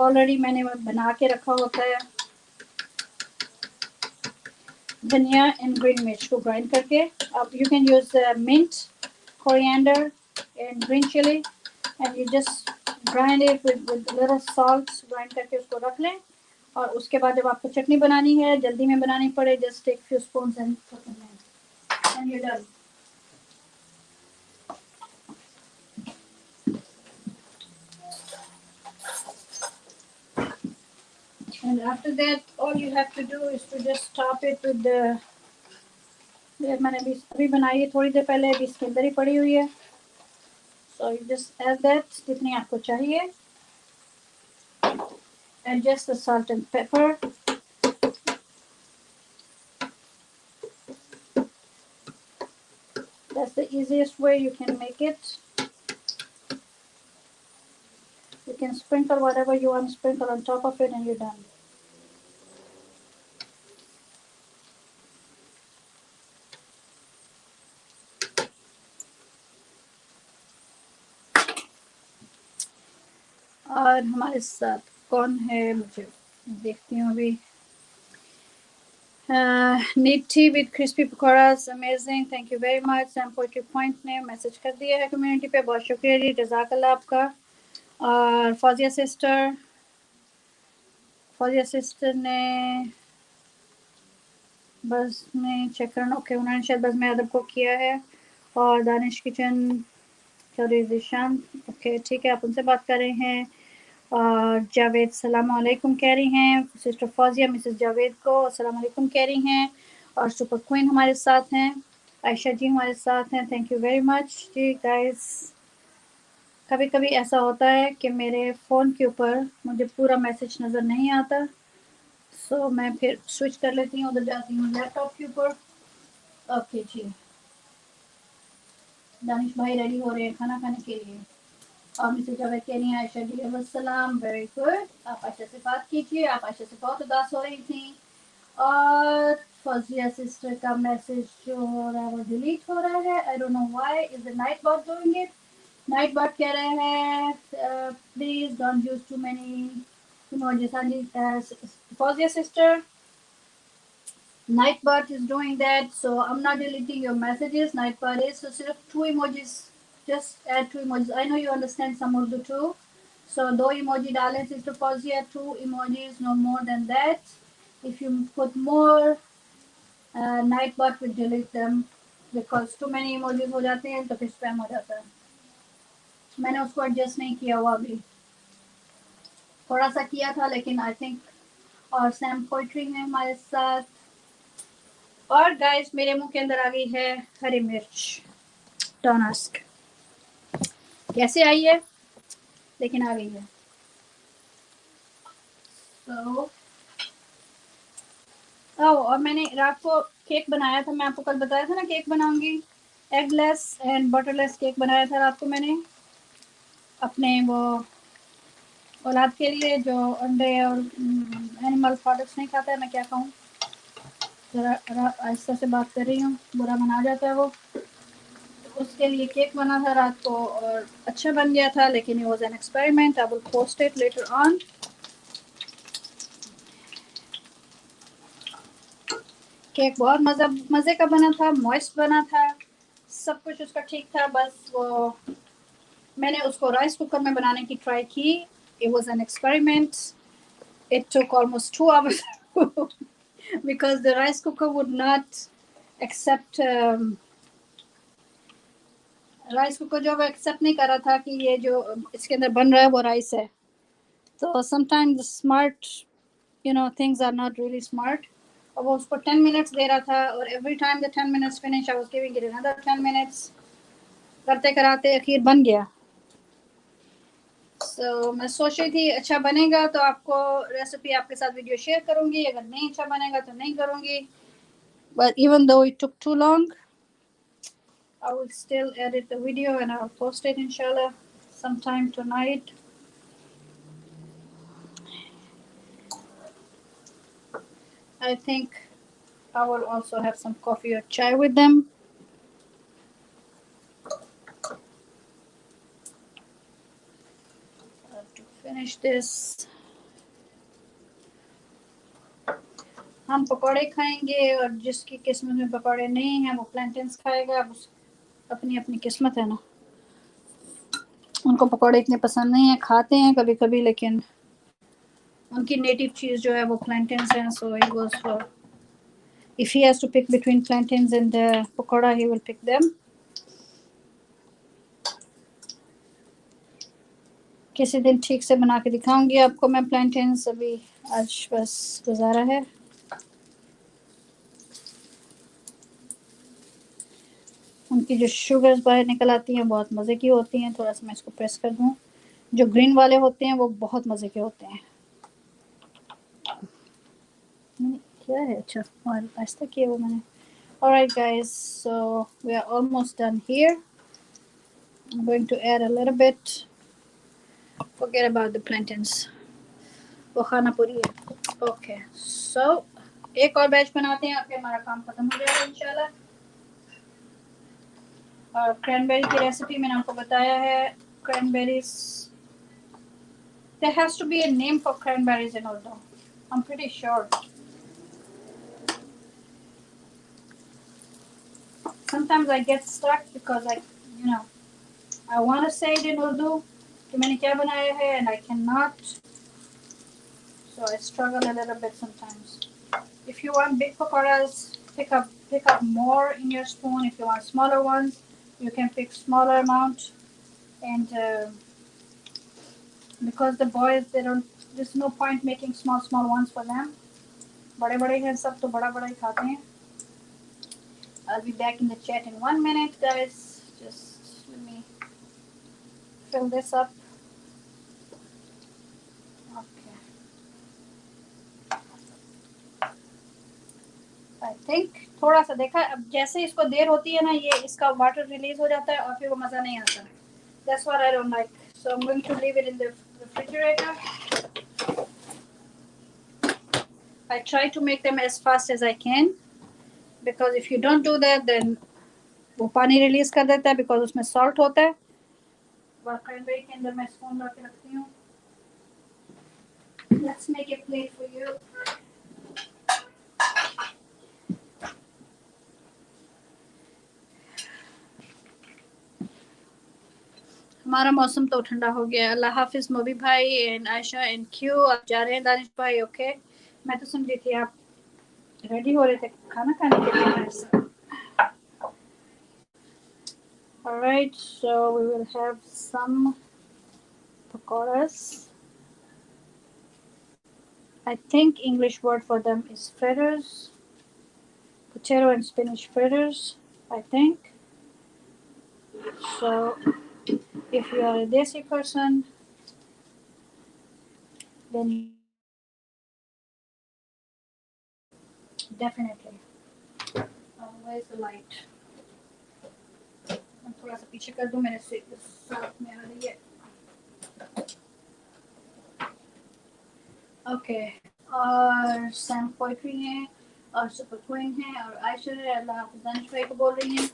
Speaker 1: ऑलरेडी मैंने बना के रखा होता है धनिया एंड ग्रीन मिर्च को ग्राइंड करके. आप you can use mint coriander and green chilli and you just grind it with little salt. Grind करके उसको रख लें और उसके बाद जब आपको चटनी बनानी है जल्दी में बनानी पड़े just take few spoons and you done. And after that, all you have to do is to just top it with the. मैंने अभी बनाई है थोड़ी देर पहले अभी इसके अंदर ही पड़ी हुई है. So you just add that जितनी आपको चाहिए. And just the salt and pepper. That's the easiest way you can make it. You can sprinkle whatever you want to sprinkle on top of it and you're done. और हमारे साथ कौन है मुझे देखती हूँ अभी. Neat tea with crispy pakoras amazing. Thank you very much. Sam poetry point ने मैसेज कर दिया है कम्युनिटी पे. बहुत शुक्रिया जी. जज़ाकल्लाह आपका. और फौजिया सिस्टर ने बस में चेक करना. ओके उन्होंने शायद बस में अदब को किया है. और Danish kitchen sorry Zeeshan, okay ठीक है, आप उनसे बात कर रहे हैं। और जावेद सलाम अलैकुम कह रही हैं, सिस्टर फौजिया मिसेस जावेद को अस्सलाम अलैकुम कह रही हैं। और सुपर क्वीन हमारे साथ हैं, आयशा जी हमारे साथ हैं, thank you very much ji guys. कभी कभी ऐसा होता है कि मेरे फ़ोन के ऊपर मुझे पूरा मैसेज नज़र नहीं आता, सो मैं फिर स्विच कर लेती हूँ, उधर जाती हूँ लैपटॉप के ऊपर। ओके जी, दानिश भाई रेडी हो रहे हैं खाना खाने के लिए। और मिसेस जावेद कह रही हैं आयशा जी अस्सलाम, वेरी गुड। आप आयशा से बात कीजिए, आप आयशा से बहुत उदास हो रही थी। और फौजिया सिस्टर का मैसेज जो हो रहा है वो डिलीट हो रहा है, I don't know why, is the Nightbot doing it. Nightbot कह रहे हैं please don't use too many emojis. हाँ जी Fauzia sister, Nightbot is doing that, so I'm not deleting your messages. Nightbot is so sort of 2 emojis. Just add 2 emojis. I know you understand some Urdu too, so 2 emoji डालें sister Fauziya, 2 emojis, no more than that. If you put more, Nightbot will delete them because too many emojis हो जाते हैं तो फिर spam हो जाता है। मैंने उसको adjust नहीं किया हुआ अभी, थोड़ा सा किया था लेकिन I think। और सैम पोइट्री है हमारे साथ। और गाइस मेरे मुंह के अंदर आ गई है हरी मिर्च, डोंट आस्क कैसे आई है, लेकिन आ गई है। तो और मैंने रात को केक बनाया था, मैं आपको कल बताया था ना केक बनाऊंगी, एगलेस एंड बटरलेस केक बनाया था रात को मैंने अपने वो औलाद के लिए जो अंडे और एनिमल प्रोडक्ट्स नहीं खाता है। मैं क्या कहूँ, ज़रा आहिस्ता से बात कर रही हूँ, बुरा मना जाता है वो। उसके लिए केक बना था रात को और अच्छा बन गया था, लेकिन it was an experiment. I will post it later on. Cake बहुत मज़े का बना था, मॉइस्ट बना था, सब कुछ उसका ठीक था। बस वो मैंने उसको राइस कुकर में बनाने की ट्राई की। It was an experiment. It took almost 2 hours because the rice cooker would not accept rice cooker जो वो एक्सेप्ट नहीं कर रहा था कि ये जो इसके अंदर बन रहा है वो राइस है। तो sometimes smart things are not really smart. और वो उसको 10 मिनट्स दे रहा था और every time the 10 minutes finish I was giving it another 10 minutes, करते कराते आखिर बन गया। सो मैं सोच रही थी अच्छा बनेगा तो आपको रेसिपी आपके साथ वीडियो शेयर करूंगी, अगर नहीं अच्छा बनेगा तो नहीं करूंगी। But even though it took too long, I will still edit the video and I'll post it inshallah sometime tonight. I think I will also have some coffee or chai with them. I have to finish this. हम पकौड़े खाएंगे और जिसकी किस्मत में पकौड़े नहीं हैं वो प्लैंटेन्स खाएगा। अब अपनी अपनी किस्मत है ना, उनको पकौड़े इतने पसंद नहीं है, खाते हैं कभी कभी, लेकिन उनकी नेटिव चीज़ जो है वो प्लैंटेन्स हैं। So he goes for, if he has to pick between plantains and pakoda he will pick them. किसी दिन ठीक से बना के दिखाऊंगी आपको मैं प्लैंटेन्स, अभी आज बस गुजारा है। उनकी जो शुगर्स बाहर निकल आती हैं बहुत मज़े की होती हैं। थोड़ा सा मैं इसको प्रेस कर दूँ, जो ग्रीन वाले होते हैं वो बहुत मज़े के होते हैं। क्या है अच्छा आहिस्ता किया वो मैंने। Alright guys, so we are almost done here. I'm going to add a little bit, forget about the plantains, वो खाना पूरी है। ओके सो एक और बैच बनाते हैं, फिर हमारा काम खत्म हो जाएगा इंशाल्लाह। और क्रैनबेरी की रेसिपी मैंने आपको बताया है। Cranberries, there has to be a name for cranberries in Urdu, I'm pretty sure. Sometimes I get stuck because I want to say it in Urdu कि मैंने क्या बनाया है and I cannot, so I struggle a little bit sometimes. If you want big pakoras, pick up more in your spoon. If you want smaller ones, you can pick smaller amount. and because the boys, they don't, there's no point making small ones for them. बड़े बड़े हैं सब तो बड़ा बड़ा ही खाते हैं. I'll be back in the chat in 1 minute, guys. Just let me fill this up. Okay. I think थोड़ा सा देखा, अब जैसे इसको देर होती है ना, ये इसका वाटर रिलीज हो जाता है और फिर वो मज़ा नहीं आता. That's what I don't like. So I'm going to leave it in the refrigerator. I try to make them as fast as I can, because if you don't do that, then वो पानी release कर देता है, because उसमें salt होता है. Cranberry के अंदर मैं स्पून ला के रखती हूँ. Let's make a plate for you. हमारा मौसम तो ठंडा हो गया. अल्लाह हाफिज मोबी भाई एंड आयशा एंड क्यू. आप जा रहे हैं दानिश भाई? ओके. मैं तो समझी थी आप रेडी हो रहे थे खाना खाने के लिए मेरे साथ. Alright, so we will have some pakoras. I think English word for them is fritters. Potato and spinach fritters, I think. So if you are a desi person, then definitely. Where's the light? मैं थोड़ा सा पीछे कर दूं, मेरे से साथ में आ रही है. ओके. और सैम पोइट्री है और सुपर क्वीन है और आयशा है. अल्लाह हाफिज दानिश भाई को बोल रही हैं.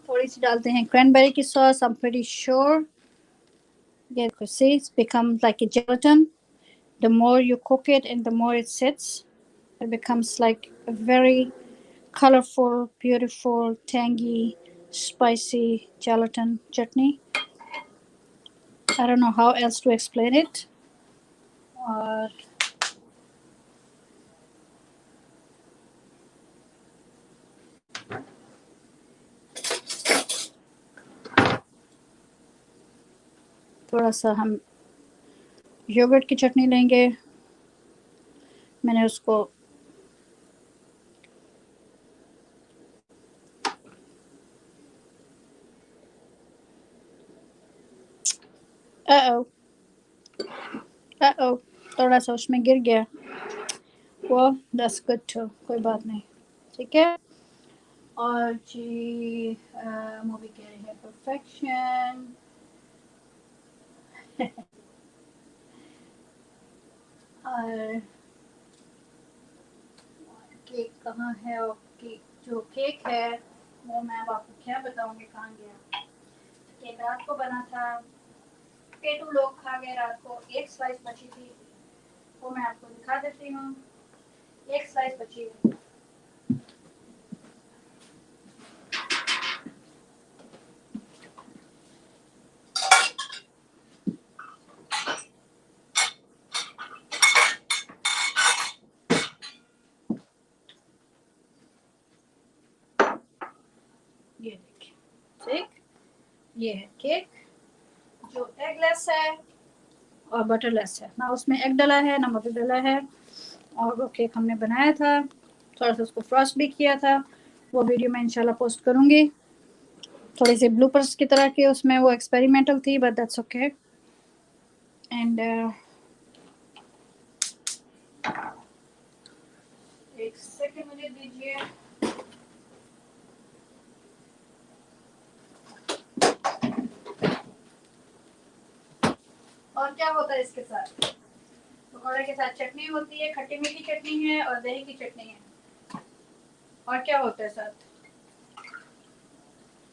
Speaker 1: थोड़ी सी डालते हैं क्रैनबेरी की sauce. I'm pretty sure. Yeah, because see, it becomes like a gelatin. The more you cook it and the more it sits, it becomes like a very colorful, beautiful, tangy, spicy gelatin chutney. I don't know how else to explain it. और थोड़ा सा हम yogurt की चटनी लेंगे. मैंने उसको थोड़ा सा उसमें गिर गया. वो that's good too. कोई बात नहीं. ठीक है. और जी मूवी कह रही है परफेक्शन. और केक कहाँ है? और केक, जो केक है वो मैं अब आपको क्या बताऊंगी कहाँ गया. केक रात को बना था, 2 लोग खा गए रात को. एक स्लाइस बची थी, वो मैं आपको दिखा देती हूँ. एक स्लाइस बची है. ये देखिए. ठीक, ये है केक जो एगलेस है और बटरलेस है. ना उसमें एग डला है ना बटर डला है. और वो केक हमने बनाया था, थोड़ा सा उसको फ्रॉस्ट भी किया था. वो वीडियो मैं इंशाल्लाह पोस्ट करूंगी. थोड़े से ब्लूपर्स की तरह के उसमें, वो एक्सपेरिमेंटल थी, बट दैट्स ओके. एंड एक सेकंड मुझे दीजिए. और क्या होता है इसके साथ? पकौड़े के साथ चटनी होती है, खट्टी मीठी चटनी है और दही की चटनी है. और क्या होता है साथ?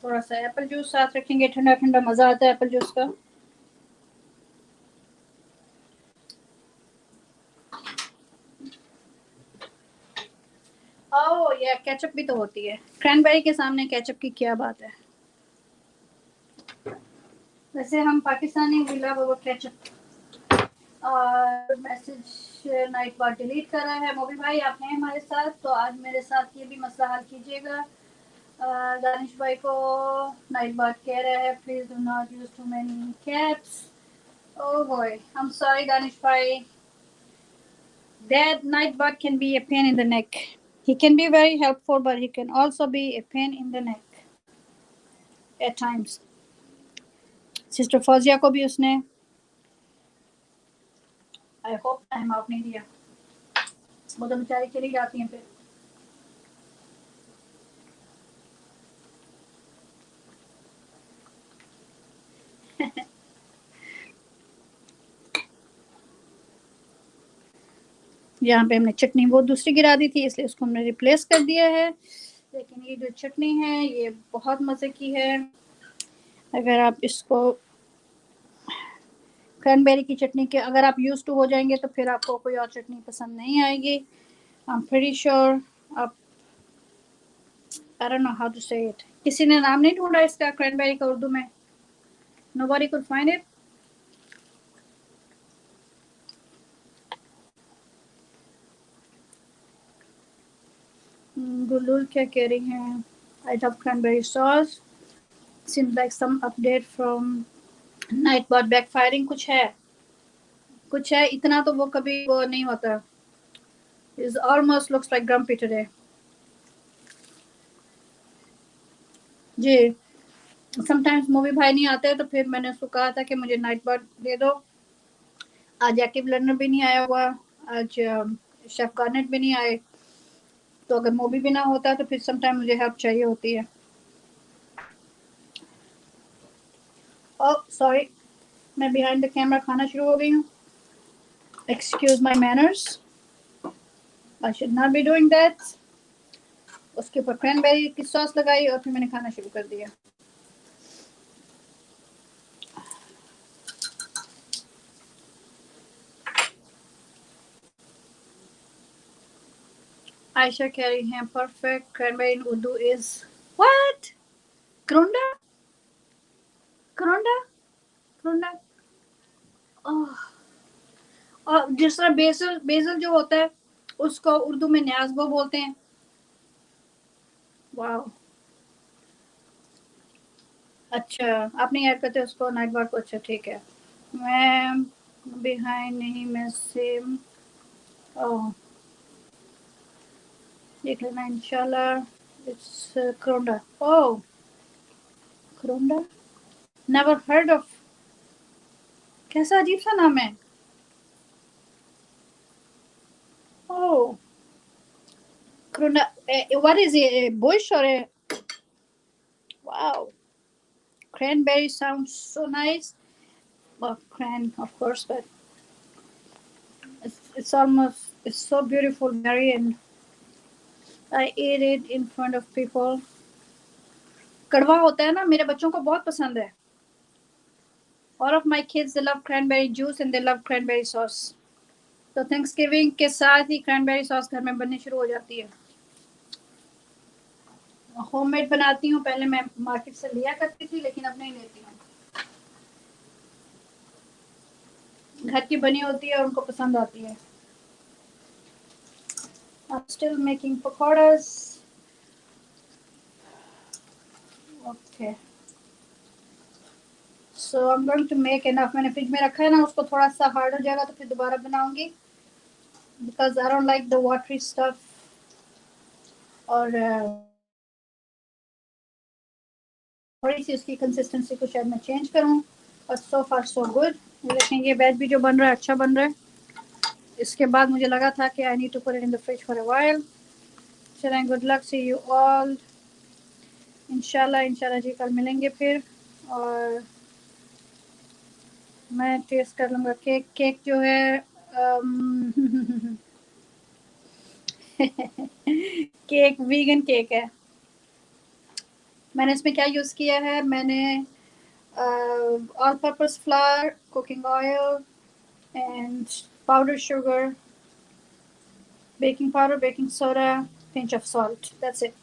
Speaker 1: थोड़ा सा एप्पल जूस साथ रखेंगे. ठंडा ठंडा मजा आता है एप्पल जूस का. ओह ये केचप भी तो होती है. क्रैनबेरी के सामने केचप की क्या बात है? वैसे हम Pakistani, we love our ketchup. और मैसेज नाइट बार डिलीट कर रहा है. मोबी भाई आप हैं हमारे साथ, तो आज मेरे साथ ये भी मसला हल कीजिएगा. दानिश भाई को नाइट बात कह रहा है, please do not use too many caps. Oh boy, I'm sorry, Danish bhai. That night bug can be a pain in the neck. He can be very helpful, but he can also be a pain in the neck at times. Sister Fauzia को भी उसने I hope time out नहीं दिया. वो तो बेचारी चली जाती हैं फिर. यहाँ पे हमने चटनी वो दूसरी गिरा दी थी, इसलिए उसको हमने रिप्लेस कर दिया है. लेकिन ये जो चटनी है ये बहुत मज़े की है. अगर आप इसको क्रैनबेरी की चटनी के अगर आप यूज टू हो जाएंगे तो फिर आपको कोई और चटनी पसंद नहीं आएगी. I am pretty sure. आप I don't know how to say it. किसी ने नाम नहीं ढूंढा इसका क्रैनबेरी का उर्दू में? Nobody could find it. गुलुल क्या कह रही हैं? I love cranberry sauce. Seems like some update from Nightbot backfiring. कुछ है इतना तो वो कभी वो नहीं होता. Is almost looks like grumpy today. जी समटाइम्स मूवी भाई नहीं आते तो फिर मैंने उसको कहा था कि मुझे नाइट बॉट दे दो. आज एक्टिव लर्नर भी नहीं आया हुआ. आज शेफ गार्नेट भी नहीं आए. तो अगर मूवी भी ना होता तो फिर समटाइम मुझे हेल्प चाहिए होती है. ओह सॉरी, मैं बिहाइंड द कैमरा खाना शुरू हो गई हूँ. Excuse my manners. I should not be doing that. उसके ऊपर क्रैनबेरी की सॉस लगाई और फिर मैंने खाना शुरू कर दिया. आयशा कह रही हैं perfect cranberry in Urdu is what? Karonda. Karonda. Karonda. और जिस तरह बेसल बेसल जो होता है उसको उर्दू में न्याज़बो बोलते हैं. वाह. अच्छा आप नहीं ऐड करते उसको नाइट बार को. अच्छा ठीक है. मैं बिहाइंड नहीं मैं सेम. ओह देख लेना इंशाल्लाह. It's karonda. Oh karonda. Never heard of. कैसा अजीब सा नाम है. Oh karonda. What is a bush और a wow. Cranberry sounds so nice. Well, cran, of course, but it's almost it's so beautiful berry, and I ate it in front of people. कड़वा होता है ना, मेरे बच्चों को बहुत पसंद है. All of my kids they love cranberry juice and they love cranberry sauce. तो Thanksgiving के साथ ही cranberry sauce घर में बननी शुरू हो जाती है. होममेड बनाती हूँ. पहले मैं मार्केट से लिया करती थी लेकिन अब नहीं लेती हूँ. घर की बनी होती है और उनको पसंद आती है. I'm still making pakodas. Okay. So I'm going to make enough. मैंने फ्रिज में रखा है ना, उसको थोड़ा सा हार्ड हो जाएगा तो फिर दोबारा बनाऊंगी. Because I don't like the watery stuff. और थोड़ी सी उसकी कंसिस्टेंसी को शायद मैं चेंज करूँ. और so far so good. ये देखें ये वेज भी जो बन रहा है अच्छा बन रहा है. इसके बाद मुझे लगा था कि I need to put it in the fridge for a while. चलें good luck. See you all. इंशाल्लाह जी कल मिलेंगे फिर. और मैं टेस्ट कर लूँगा केक. केक जो है केक वीगन केक है. मैंने इसमें क्या यूज़ किया है? मैंने all purpose flower, cooking oil and powder sugar, baking powder, baking soda, pinch of salt. That's it.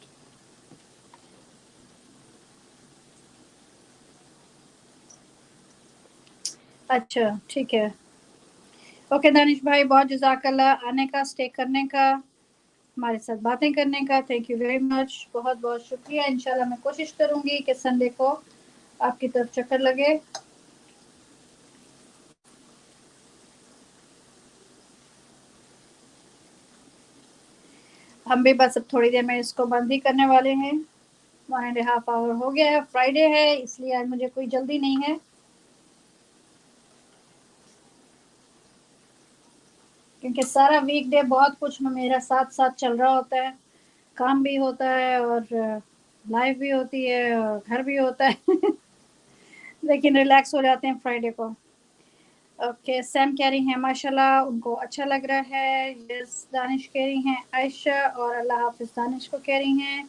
Speaker 1: अच्छा ठीक है. ओके दानिश भाई बहुत जज़ाकल्लाह आने का, स्टे करने का. हमारे साथ बातें करने का। थैंक यू वेरी मच, बहुत बहुत शुक्रिया। इंशाल्लाह मैं कोशिश करूंगी कि संडे को आपकी तरफ चक्कर लगे। हम भी बस अब थोड़ी देर में इसको बंद ही करने वाले हैं। 1.5 आवर हो गया है, फ्राइडे है इसलिए आज मुझे कोई जल्दी नहीं है, क्योंकि सारा वीकडे बहुत कुछ मेरा साथ साथ चल रहा होता है। काम भी होता है और लाइफ भी होती है और घर भी होता है लेकिन रिलैक्स हो जाते हैं फ्राइडे को। ओके, सैम कह रही हैं माशाल्लाह उनको अच्छा लग रहा है। यस, दानिश कह रही हैं आयशा, और अल्लाह हाफिज दानिश को कह रही हैं।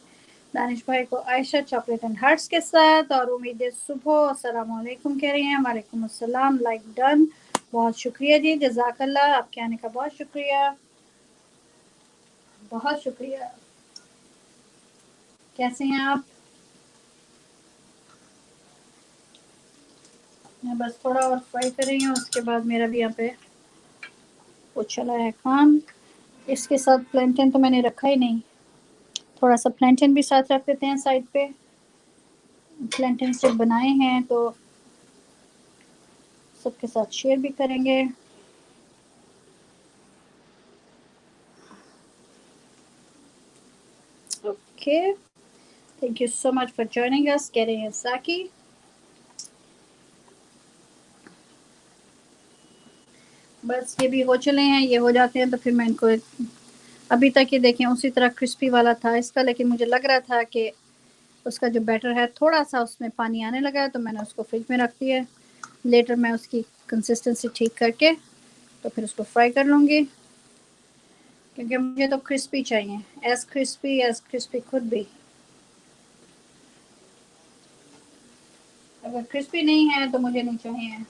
Speaker 1: दानिश भाई को आयशा चॉकलेट एंड हार्ट्स के साथ, और उम्मीद सुबह अस्सलाम वालेकुम कह रही हैं। वालेकुम अस्सलाम, लाइक डन, बहुत शुक्रिया जी, जज़ाकल्लाह, आपके आने का बहुत शुक्रिया, बहुत शुक्रिया। कैसे हैं आप? मैं बस थोड़ा और फ्राई कर रही हूँ, उसके बाद मेरा भी यहाँ पे वो चला है काम। इसके साथ प्लेंटेन तो मैंने रखा ही नहीं, थोड़ा सा प्लेंटेन भी साथ रख देते हैं साइड पे। प्लेंटेन जब बनाए हैं तो सबके साथ शेयर भी करेंगे। Okay, thank you so much for joining us, कह रहे हैं साकी। बस ये भी हो चले हैं, ये हो जाते हैं तो फिर मैं इनको, अभी तक ये देखें उसी तरह क्रिस्पी वाला था इसका, लेकिन मुझे लग रहा था कि उसका जो बैटर है थोड़ा सा उसमें पानी आने लगा है, तो मैंने उसको फ्रिज में रख दिया। लेटर मैं उसकी कंसिस्टेंसी ठीक करके तो फिर उसको फ्राई कर लूँगी, क्योंकि मुझे तो क्रिस्पी चाहिए, एज क्रिस्पी खुद भी। अगर क्रिस्पी नहीं है तो मुझे नहीं चाहिए।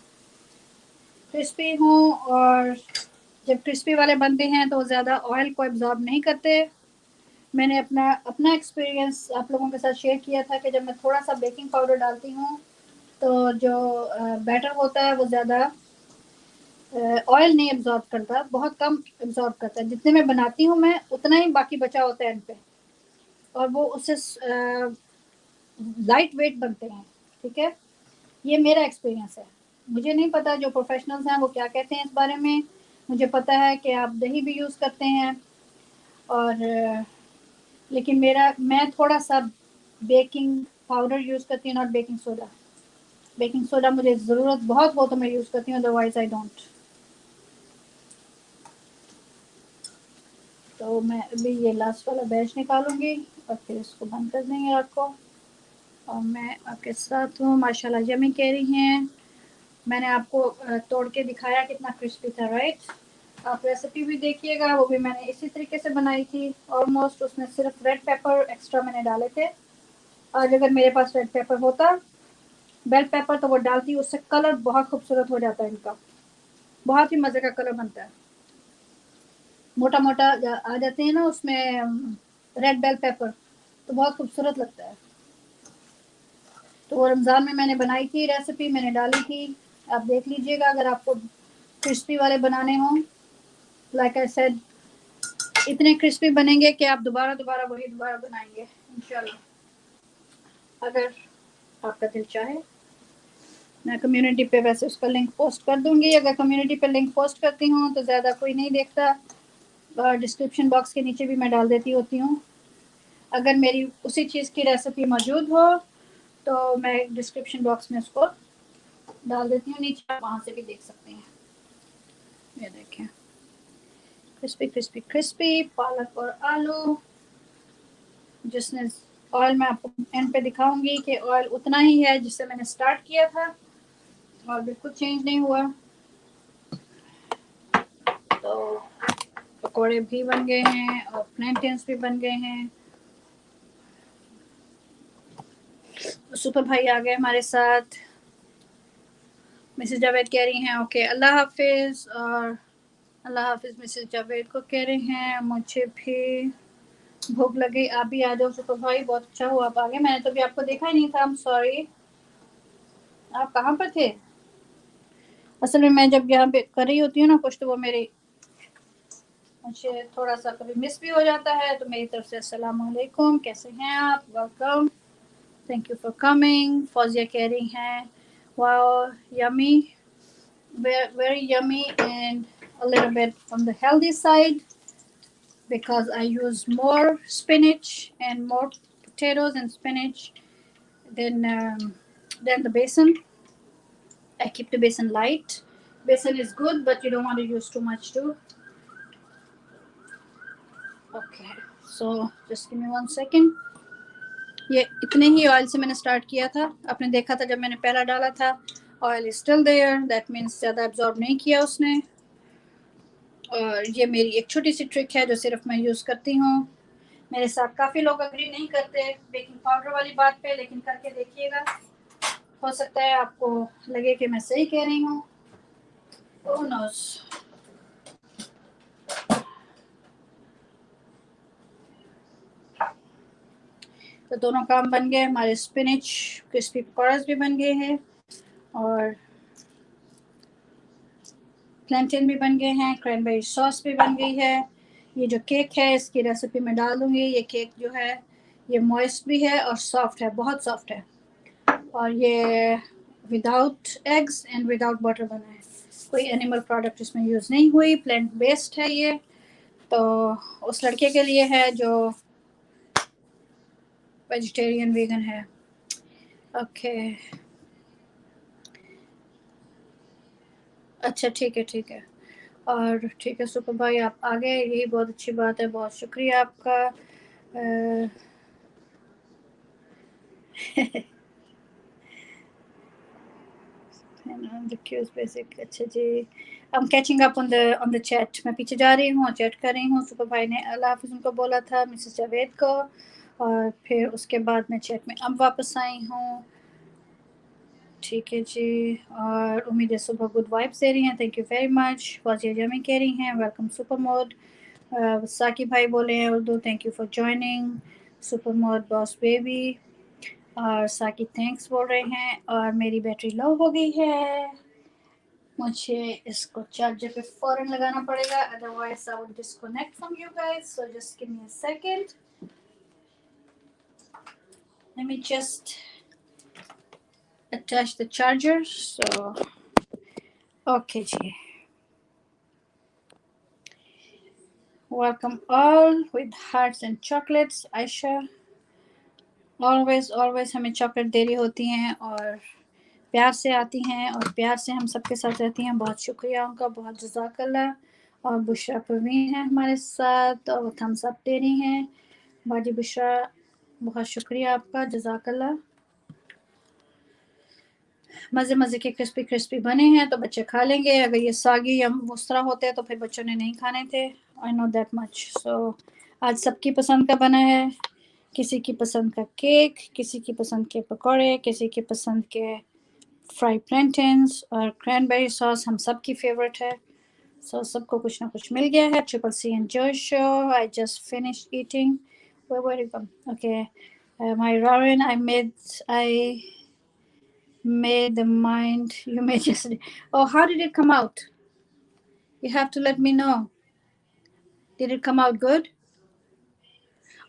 Speaker 1: क्रिस्पी हूँ, और जब क्रिस्पी वाले बनते हैं तो ज़्यादा ऑयल को एब्जॉर्ब नहीं करते। मैंने अपना अपना एक्सपीरियंस आप लोगों के साथ शेयर किया था कि जब मैं थोड़ा सा बेकिंग पाउडर डालती हूँ तो जो बैटर होता है वो ज़्यादा ऑयल नहीं एब्जॉर्ब करता, बहुत कम एब्जॉर्ब करता है। जितने मैं बनाती हूँ मैं उतना ही बाकी बचा होता है एंड पे, और वो उससे लाइट वेट बनते हैं। ठीक है, ये मेरा एक्सपीरियंस है। मुझे नहीं पता जो प्रोफेशनल्स हैं वो क्या कहते हैं इस बारे में। मुझे पता है कि आप दही भी यूज़ करते हैं, और लेकिन मैं थोड़ा सा बेकिंग पाउडर यूज़ करती हूँ, not baking soda. Baking soda मुझे ज़रूरत बहुत हो तो मैं यूज़ करती हूँ, अदरवाइज आई डोंट। तो मैं अभी ये लास्ट वाला बैच निकालूंगी और फिर इसको बंद कर देंगे रात को। और मैं आपके साथ हूँ, माशाल्लाह यमी कह रही हैं। मैंने आपको तोड़ के दिखाया कितना क्रिस्पी था, राइट? आप रेसिपी भी देखिएगा, वो भी मैंने इसी तरीके से बनाई थी ऑलमोस्ट। उसमें सिर्फ रेड पेपर एक्स्ट्रा मैंने डाले थे। आज अगर मेरे पास रेड पेपर होता, बेल पेपर, तो वो डालती, उससे कलर बहुत खूबसूरत हो जाता है इनका, बहुत ही मज़े का कलर बनता है। मोटा मोटा आ जाते हैं ना उसमें रेड बेल पेपर, तो बहुत खूबसूरत लगता है। तो वो रमज़ान में मैंने बनाई थी रेसिपी, मैंने डाली थी, आप देख लीजिएगा अगर आपको क्रिस्पी वाले बनाने हों। लाइक आई सेड, इतने क्रिस्पी बनेंगे कि आप दोबारा दोबारा वही दोबारा बनाएंगे इंशाल्लाह, अगर आपका दिल चाहे। मैं कम्युनिटी पे वैसे उसका लिंक पोस्ट कर दूंगी। अगर कम्युनिटी पे लिंक पोस्ट करती हूँ तो ज़्यादा कोई नहीं देखता, डिस्क्रिप्शन बॉक्स के नीचे भी मैं डाल देती होती हूँ। अगर मेरी उसी चीज़ की रेसिपी मौजूद हो तो मैं डिस्क्रिप्शन बॉक्स में उसको डाल देती हूँ नीचे, आप वहाँ से भी देख सकते हैं। ये देखें, क्रिस्पी क्रिस्पी क्रिस्पी पालक और आलू। जिसने ऑयल मैं आपको एंड पे दिखाऊंगी कि ऑयल उतना ही है जिससे मैंने स्टार्ट किया था, और बिल्कुल चेंज नहीं हुआ। तो पकोड़े भी बन गए हैं और प्लेंटेन्स भी बन गए हैं। सुपर भाई आ गए हमारे साथ। मिसेस जावेद कह रही हैं ओके अल्लाह हाफिज, और अल्लाह हाफिज मिसेस जावेद को कह रहे हैं मुझे भी भूख लगी, आप भी आ जाओ सुपर भाई। बहुत अच्छा हुआ आप आ गए, मैंने तो भी आपको देखा ही नहीं था, आई एम सॉरी। आप कहाँ पर थे? असल में मैं जब यहाँ पे कर रही होती हूँ ना कुछ, तो वो मेरी मुझे थोड़ा सा कभी मिस भी हो जाता है, तो मेरी तरफ से अस्सलाम वालेकुम, कैसे हैं आप? Welcome, thank you for coming. Fauzia कह रही हैं wow yummy, very yummy and a little bit on the healthy side because I use more spinach and more potatoes and spinach than the basin. I keep the basin light. Basin is good, but you don't want to use too much too. Okay, so just give me 1 second. ये इतने ही oil से मैंने start किया था। आपने देखा था जब मैंने पहला डाला था, oil is still there, that means ज़्यादा एब्जॉर्ब नहीं किया उसने। और ये मेरी एक छोटी सी ट्रिक है जो सिर्फ मैं यूज़ करती हूँ। मेरे साथ काफ़ी लोग अग्री नहीं करते बेकिंग पाउडर वाली बात पे, लेकिन करके देखिएगा, हो सकता है आपको लगे कि मैं सही कह रही हूँ। Who knows? तो दोनों काम बन गए हमारे। स्पिनच क्रिस्पी पकौड़े भी बन गए हैं और प्लेंटेन भी बन गए हैं, क्रैनबेरी सॉस भी बन गई है। ये जो केक है इसकी रेसिपी मैं डाल दूँगी। ये केक जो है ये मॉइस्ट भी है और सॉफ्ट है, बहुत सॉफ्ट है। और ये without eggs and without butter बना है, कोई एनिमल प्रोडक्ट इसमें यूज़ नहीं हुई, प्लांट बेस्ड है ये। तो उस लड़के के लिए है जो वेजिटेरियन वीगन है। ओके अच्छा ठीक है ठीक है। और ठीक है सुपर भाई, आप आ गए, यही बहुत अच्छी बात है, बहुत शुक्रिया आपका। अच्छा जी, I'm catching up on the chat। मैं पीछे जा रही हूँ, चैट कर रही हूँ। सुपर भाई ने अल्लाह हाफिज़ उनको बोला था, मिसेस जावेद को, और फिर उसके बाद मैं चैट में अब वापस आई हूँ। ठीक है जी, और उम्मीद है सुबह गुड वाइब्स दे रही हैं, थैंक यू वेरी मच। वाजिया जमी कह रही हैं वेलकम सुपर मोड। साकी भाई बोले हैं Urdu, thank you for joining super mode boss baby. और साकी थैंक्स बोल रहे हैं। और मेरी बैटरी लो हो गई है, मुझे इसको चार्जर पे फौरन लगाना पड़ेगा, otherwise I will disconnect from you guys. So just give me a second, let me just attach the charger। So okay ji, welcome all with hearts and chocolates। Ayesha always हमें चॉकलेट दे रही होती हैं और प्यार से आती हैं और प्यार से हम सबके साथ रहती हैं। बहुत शुक्रिया उनका, बहुत जज़ाकल्लाह। और बुशरा परवीन है हमारे साथ और थम्स अप दे रही हैं। बाजी बुशरा बहुत शुक्रिया आपका, जज़ाकल्लाह। मज़े मज़े के क्रिस्पी क्रिस्पी बने हैं तो बच्चे खा लेंगे, अगर ये सागी या उस तरह होते तो फिर बच्चों ने नहीं खाने थे। I know that much. So आज सबकी पसंद का बना है, किसी की पसंद का केक, किसी की पसंद के पकौड़े, किसी की पसंद के फ्राई प्लेंटेन्स, और क्रैनबेरी सॉस हम सब की फेवरेट है। सो सबको कुछ ना कुछ मिल गया है। Triple C enjoy show, I just finish eating. Where you come? Okay, my ramen I made the mind you made yesterday. Oh, how did it come out? You have to let me know. Did it come out good?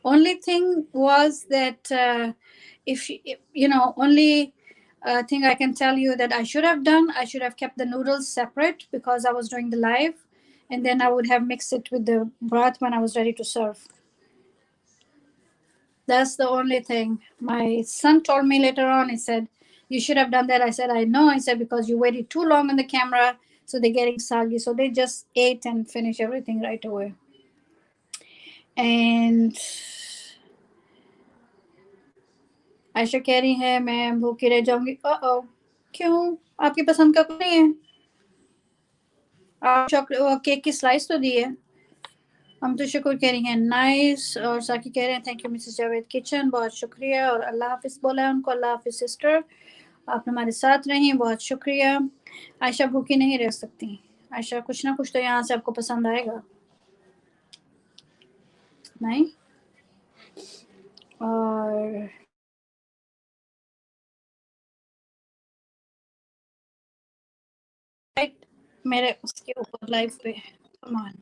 Speaker 1: Only thing was that if you know, only thing I can tell you that I should have done, I should have kept the noodles separate because I was doing the live, and then I would have mixed it with the broth when I was ready to serve. That's the only thing. My son told me later on, he said, you should have done that. I said, I know. I said, because you waited too long on the camera, so they're getting soggy. So they just ate and finished everything right away. And Ayesha कह रही है मैं भूखी रह जाऊंगी। क्यों, आपकी पसंद का कुछ नहीं है? आप चॉकलेट केक की स्लाइस तो दी है। हम तो शुक्र कह रही हैं नाइस। और साकी कह रहे हैं thank you Mrs Javed kitchen, बहुत शुक्रिया। और अल्लाह हाफिज़ बोला है उनको, अल्लाह हाफिज़ सिस्टर, आप हमारे साथ रही, बहुत शुक्रिया। आयशा भूखी नहीं रह सकती। आयशा कुछ ना कुछ तो यहाँ से आपको पसंद आएगा, नहीं? और मेरे उसके ऊपर लाइव पे कमान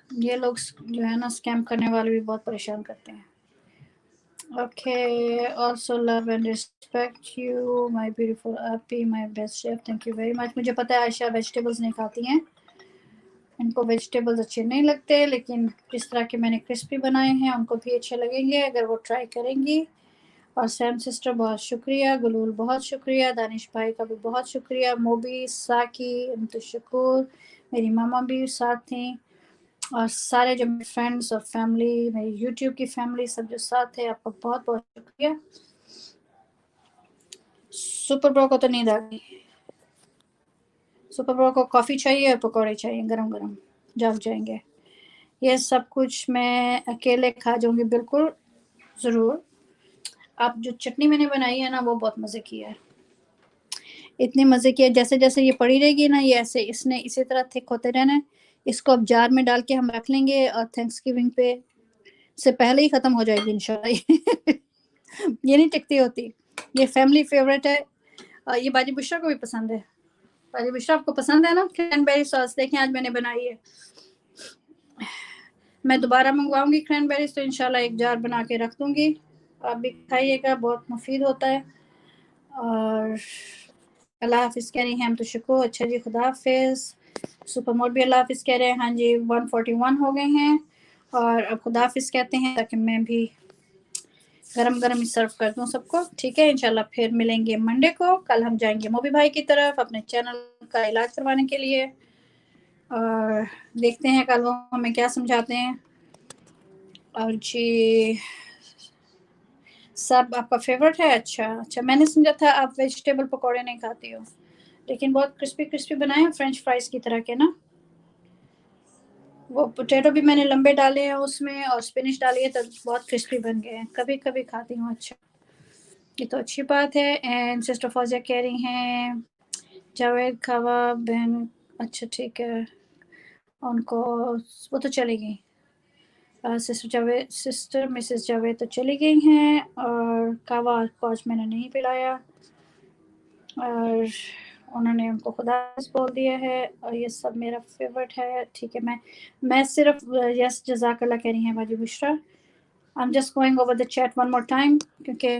Speaker 1: ये लोग जो है ना स्कैम करने वाले भी बहुत परेशान करते हैं। Okay, also love and respect you, my beautiful Appy, my best chef. Thank you very much. मुझे पता है आयशा वेजिटेबल्स नहीं खाती हैं, इनको वेजिटेबल्स अच्छे नहीं लगते, लेकिन जिस तरह के मैंने क्रिस्पी बनाए हैं उनको भी अच्छे लगेंगे अगर वो ट्राई करेंगी। और सैम सिस्टर बहुत शुक्रिया, गुलूल बहुत शुक्रिया, दानिश भाई का भी बहुत शुक्रिया, मोबी, साकी, इम्तिशकूर, मेरी मामा भी साथ थी, और सारे जो मेरे फ्रेंड्स और फैमिली, मेरी यूट्यूब की फैमिली सब जो साथ है, आपका बहुत बहुत शुक्रिया। सुपर ब्रो को तो नींद आ गई, सुपर ब्रो को कॉफ़ी चाहिए और पकौड़े चाहिए गरम गरम, जम जाएंगे। ये सब कुछ मैं अकेले खा जाऊंगी बिल्कुल ज़रूर। आप जो चटनी मैंने बनाई है ना वो बहुत मज़े की है, इतने मज़े की है। जैसे जैसे ये पड़ी रहेगी ना ये ऐसे इसने इसी तरह थिक होते रहना है। इसको अब जार में डाल के हम रख लेंगे और थैंक्सगिविंग पे से पहले ही ख़त्म हो जाएगी इंशाल्लाह। ये नहीं टिकती होती, ये फैमिली फेवरेट है। ये बाजी बुशरा को भी पसंद है। बाजी बुशरा आपको पसंद है ना क्रैनबेरी सॉस? देखें आज मैंने बनाई है, मैं दोबारा मंगवाऊंगी क्रैनबेरीज तो इंशाल्लाह एक जार बना के रख दूंगी, आप भी खाइएगा, बहुत मुफीद होता है। और अल्लाह हाफिज़ कह रही हैं हम तो शुक्र। अच्छा जी, खुदा हाफिज़। सुपर मोड भी अल्लाह हाफिज़ कह रहे हैं। हाँ जी 141 हो गए हैं और अब खुदा हाफिज़ कहते हैं ताकि मैं भी गरम गरम ही सर्व कर दूं सबको। ठीक है, इंशाल्लाह फिर मिलेंगे मंडे को। कल हम जाएंगे मोबी भाई की तरफ अपने चैनल का इलाज करवाने के लिए, और देखते हैं कल वो हमें क्या समझाते हैं। और जी सब आपका फेवरेट है? अच्छा अच्छा, मैंने समझा था आप वेजिटेबल पकौड़े नहीं खाती हो, लेकिन बहुत क्रिस्पी क्रिस्पी बनाए हैं फ्रेंच फ्राइज की तरह के ना। वो पोटैटो भी मैंने लंबे डाले हैं उसमें और स्पिनिश डाली है तो बहुत क्रिस्पी बन गए हैं। कभी कभी खाती हूँ। अच्छा, ये तो अच्छी बात है। एंड सिस्टर फौजिया कह रही हैं जावेद खावा बहन, अच्छा ठीक है, उनको वो तो चली गई। सिस्टर मिसेस जावेद तो चली गई हैं और कावा को आज मैंने नहीं पिलाया और उन्होंने उनको खुदा बोल दिया है। और ये सब मेरा फेवरेट है। ठीक है, मैं सिर्फ यस जज़ाकल्लाह कह रही हैं बाजी Bushra. I am just going over the chat one more time क्योंकि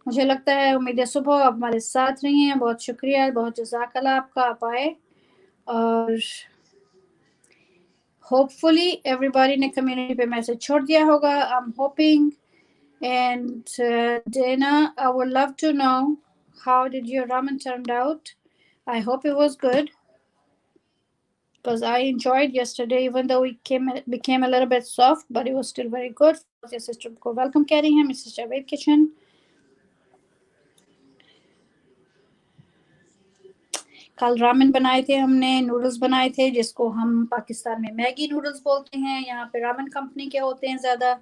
Speaker 1: मुझे लगता है उम्मीद है सुबह आप हमारे साथ रही हैं। बहुत शुक्रिया, बहुत जज़ाकल्लाह आपका, आप आए। और होपफुली एवरीबॉडी ने कम्युनिटी पे मैसेज छोड़ दिया होगा, I am hoping. And Dana, I would love to know how did your ramen turned out. I hope it was good because I enjoyed yesterday, even though it became a little bit soft, but it was still very good. Your sister को welcome कह रही हैं Mrs. Javed Kitchen. कल ramen बनाए थे हमने, noodles बनाए थे जिसको हम पाकिस्तान में मैगी नूडल्स बोलते हैं, यहाँ पे रामेन कंपनी के होते हैं ज़्यादा।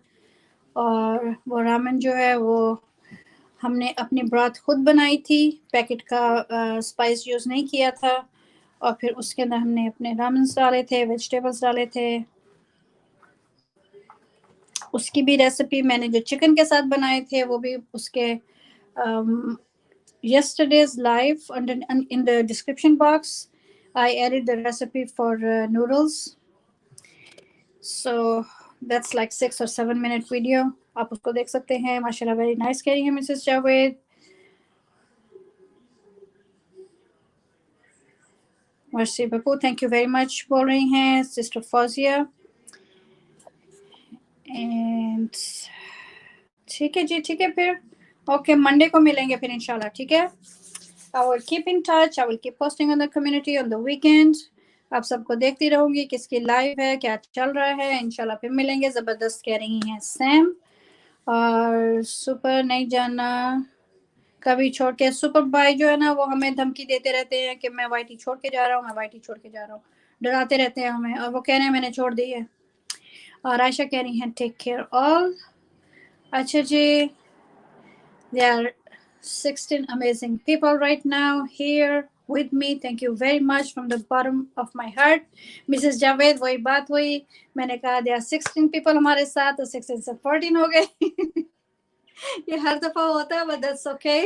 Speaker 1: और वो रामेन जो है वो हमने अपनी ब्रॉथ खुद बनाई थी, पैकेट का स्पाइस यूज़ नहीं किया था। और फिर उसके अंदर हमने अपने रामेन्स डाले थे, वेजिटेबल्स डाले थे। उसकी भी रेसिपी मैंने जो चिकन के साथ बनाए थे वो भी उसके yesterday's live in the description box I added the recipe for noodles, so that's like 6 or 7 minute video, आप उसको देख सकते हैं। माशाल्लाह वेरी नाइस कह रही है मिसेस जावेद। मर्सी बकू थैंक यू वेरी मच बोल रही हैं सिस्टर फौजिया। एंड ठीक है जी, ठीक है फिर ओके मंडे को मिलेंगे फिर इंशाल्लाह। ठीक है, I will keep in touch, I will keep posting on the community on the weekend। आप सबको देखती रहूंगी किसकी लाइव है, क्या चल रहा है। इंशाल्लाह फिर मिलेंगे। ज़बरदस्त कह रही हैं सैम। और सुपर नहीं जाना कभी छोड़ के, सुपर भाई जो है ना वो हमें धमकी देते रहते हैं कि मैं वाईटी छोड़ के जा रहा हूँ, मैं वाईटी छोड़ के जा रहा हूँ, डराते रहते हैं हमें, और वो कह रहे हैं मैंने छोड़ दी है। और आयशा कह रही हैं टेक केयर ऑल। अच्छा जी, there are 16 amazing people right now here with me, thank you very much from the bottom of my heart। Mrs. Javed वही बात हुई, मैंने कहा there are 16 people हमारे साथ, तो 16 से 14 हो गए। ये हर दफा होता है, but that's okay।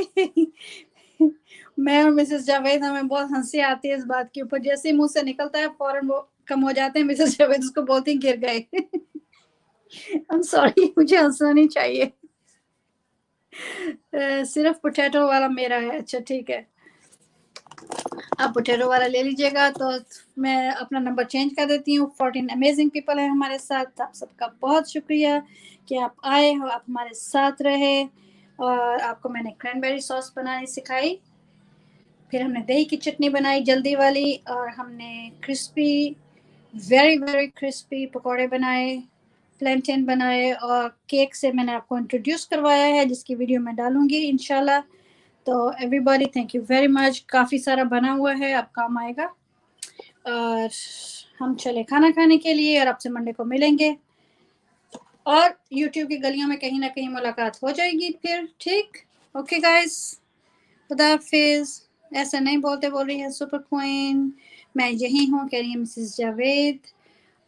Speaker 1: मैं और मिसेस जावेद हमें बहुत हंसी आती है इस बात के ऊपर, जैसे मुंह से निकलता है फौरन वो कम हो जाते हैं, मिसेस जावेद उसको बोलती हैं गिर गए। I'm sorry, मुझे हंसना नहीं चाहिए। सिर्फ पोटैटो वाला मेरा है। अच्छा ठीक है, आप पोटैटो वाला ले लीजिएगा। तो मैं अपना नंबर चेंज कर देती हूँ। 14 अमेजिंग पीपल हैं हमारे साथ। आप सबका बहुत शुक्रिया कि आप आए हो, आप हमारे साथ रहे। और आपको मैंने क्रैनबेरी सॉस बनानी सिखाई, फिर हमने दही की चटनी बनाई जल्दी वाली, और हमने क्रिस्पी, वेरी क्रिस्पी पकोड़े बनाए, प्लेंटेन बनाए, और केक से मैंने आपको इंट्रोड्यूस करवाया है, जिसकी वीडियो मैं डालूंगी इंशाल्लाह। तो everybody thank you very much. काफ़ी सारा बना हुआ है, अब काम आएगा। और हम चले खाना खाने के लिए, और आपसे मंडे को मिलेंगे, और यूट्यूब की गलियों में कहीं ना कहीं मुलाकात हो जाएगी फिर। ठीक, ओके गाइस, खुदा हाफिज। ऐसा नहीं बोलते, बोल रही है सुपर क्वीन। मैं यही हूँ, कह रही है मिसेस जावेद।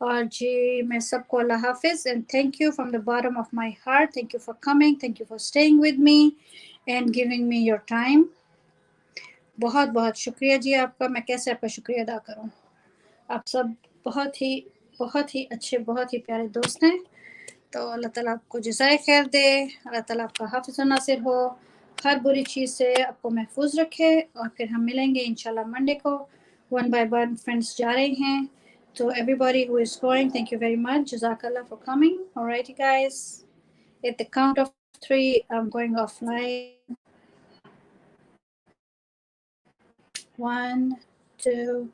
Speaker 1: और जी मैं सबको अल्लाह हाफिज, and thank you from the bottom of my heart. Thank you for coming, thank you for staying with me and giving me your time. बहुत बहुत शुक्रिया जी आपका। मैं कैसे आपका शुक्रिया अदा करूं। आप सब बहुत ही अच्छे, बहुत ही प्यारे दोस्त हैं। तो अल्लाह ताला आपको जज़ाए खैर दे, अल्लाह ताला आपका हाफिज़ नासिर हो, हर बुरी चीज़ से आपको महफूज रखे। और फिर हम मिलेंगे इंशाल्लाह मंडे को। वन बाय वन फ्रेंड्स जा रहे हैं। तो everybody who is going, thank you very much, जज़ाकल्लाह for coming. Alright guys, at the count of 3 I am going offline. 1, 2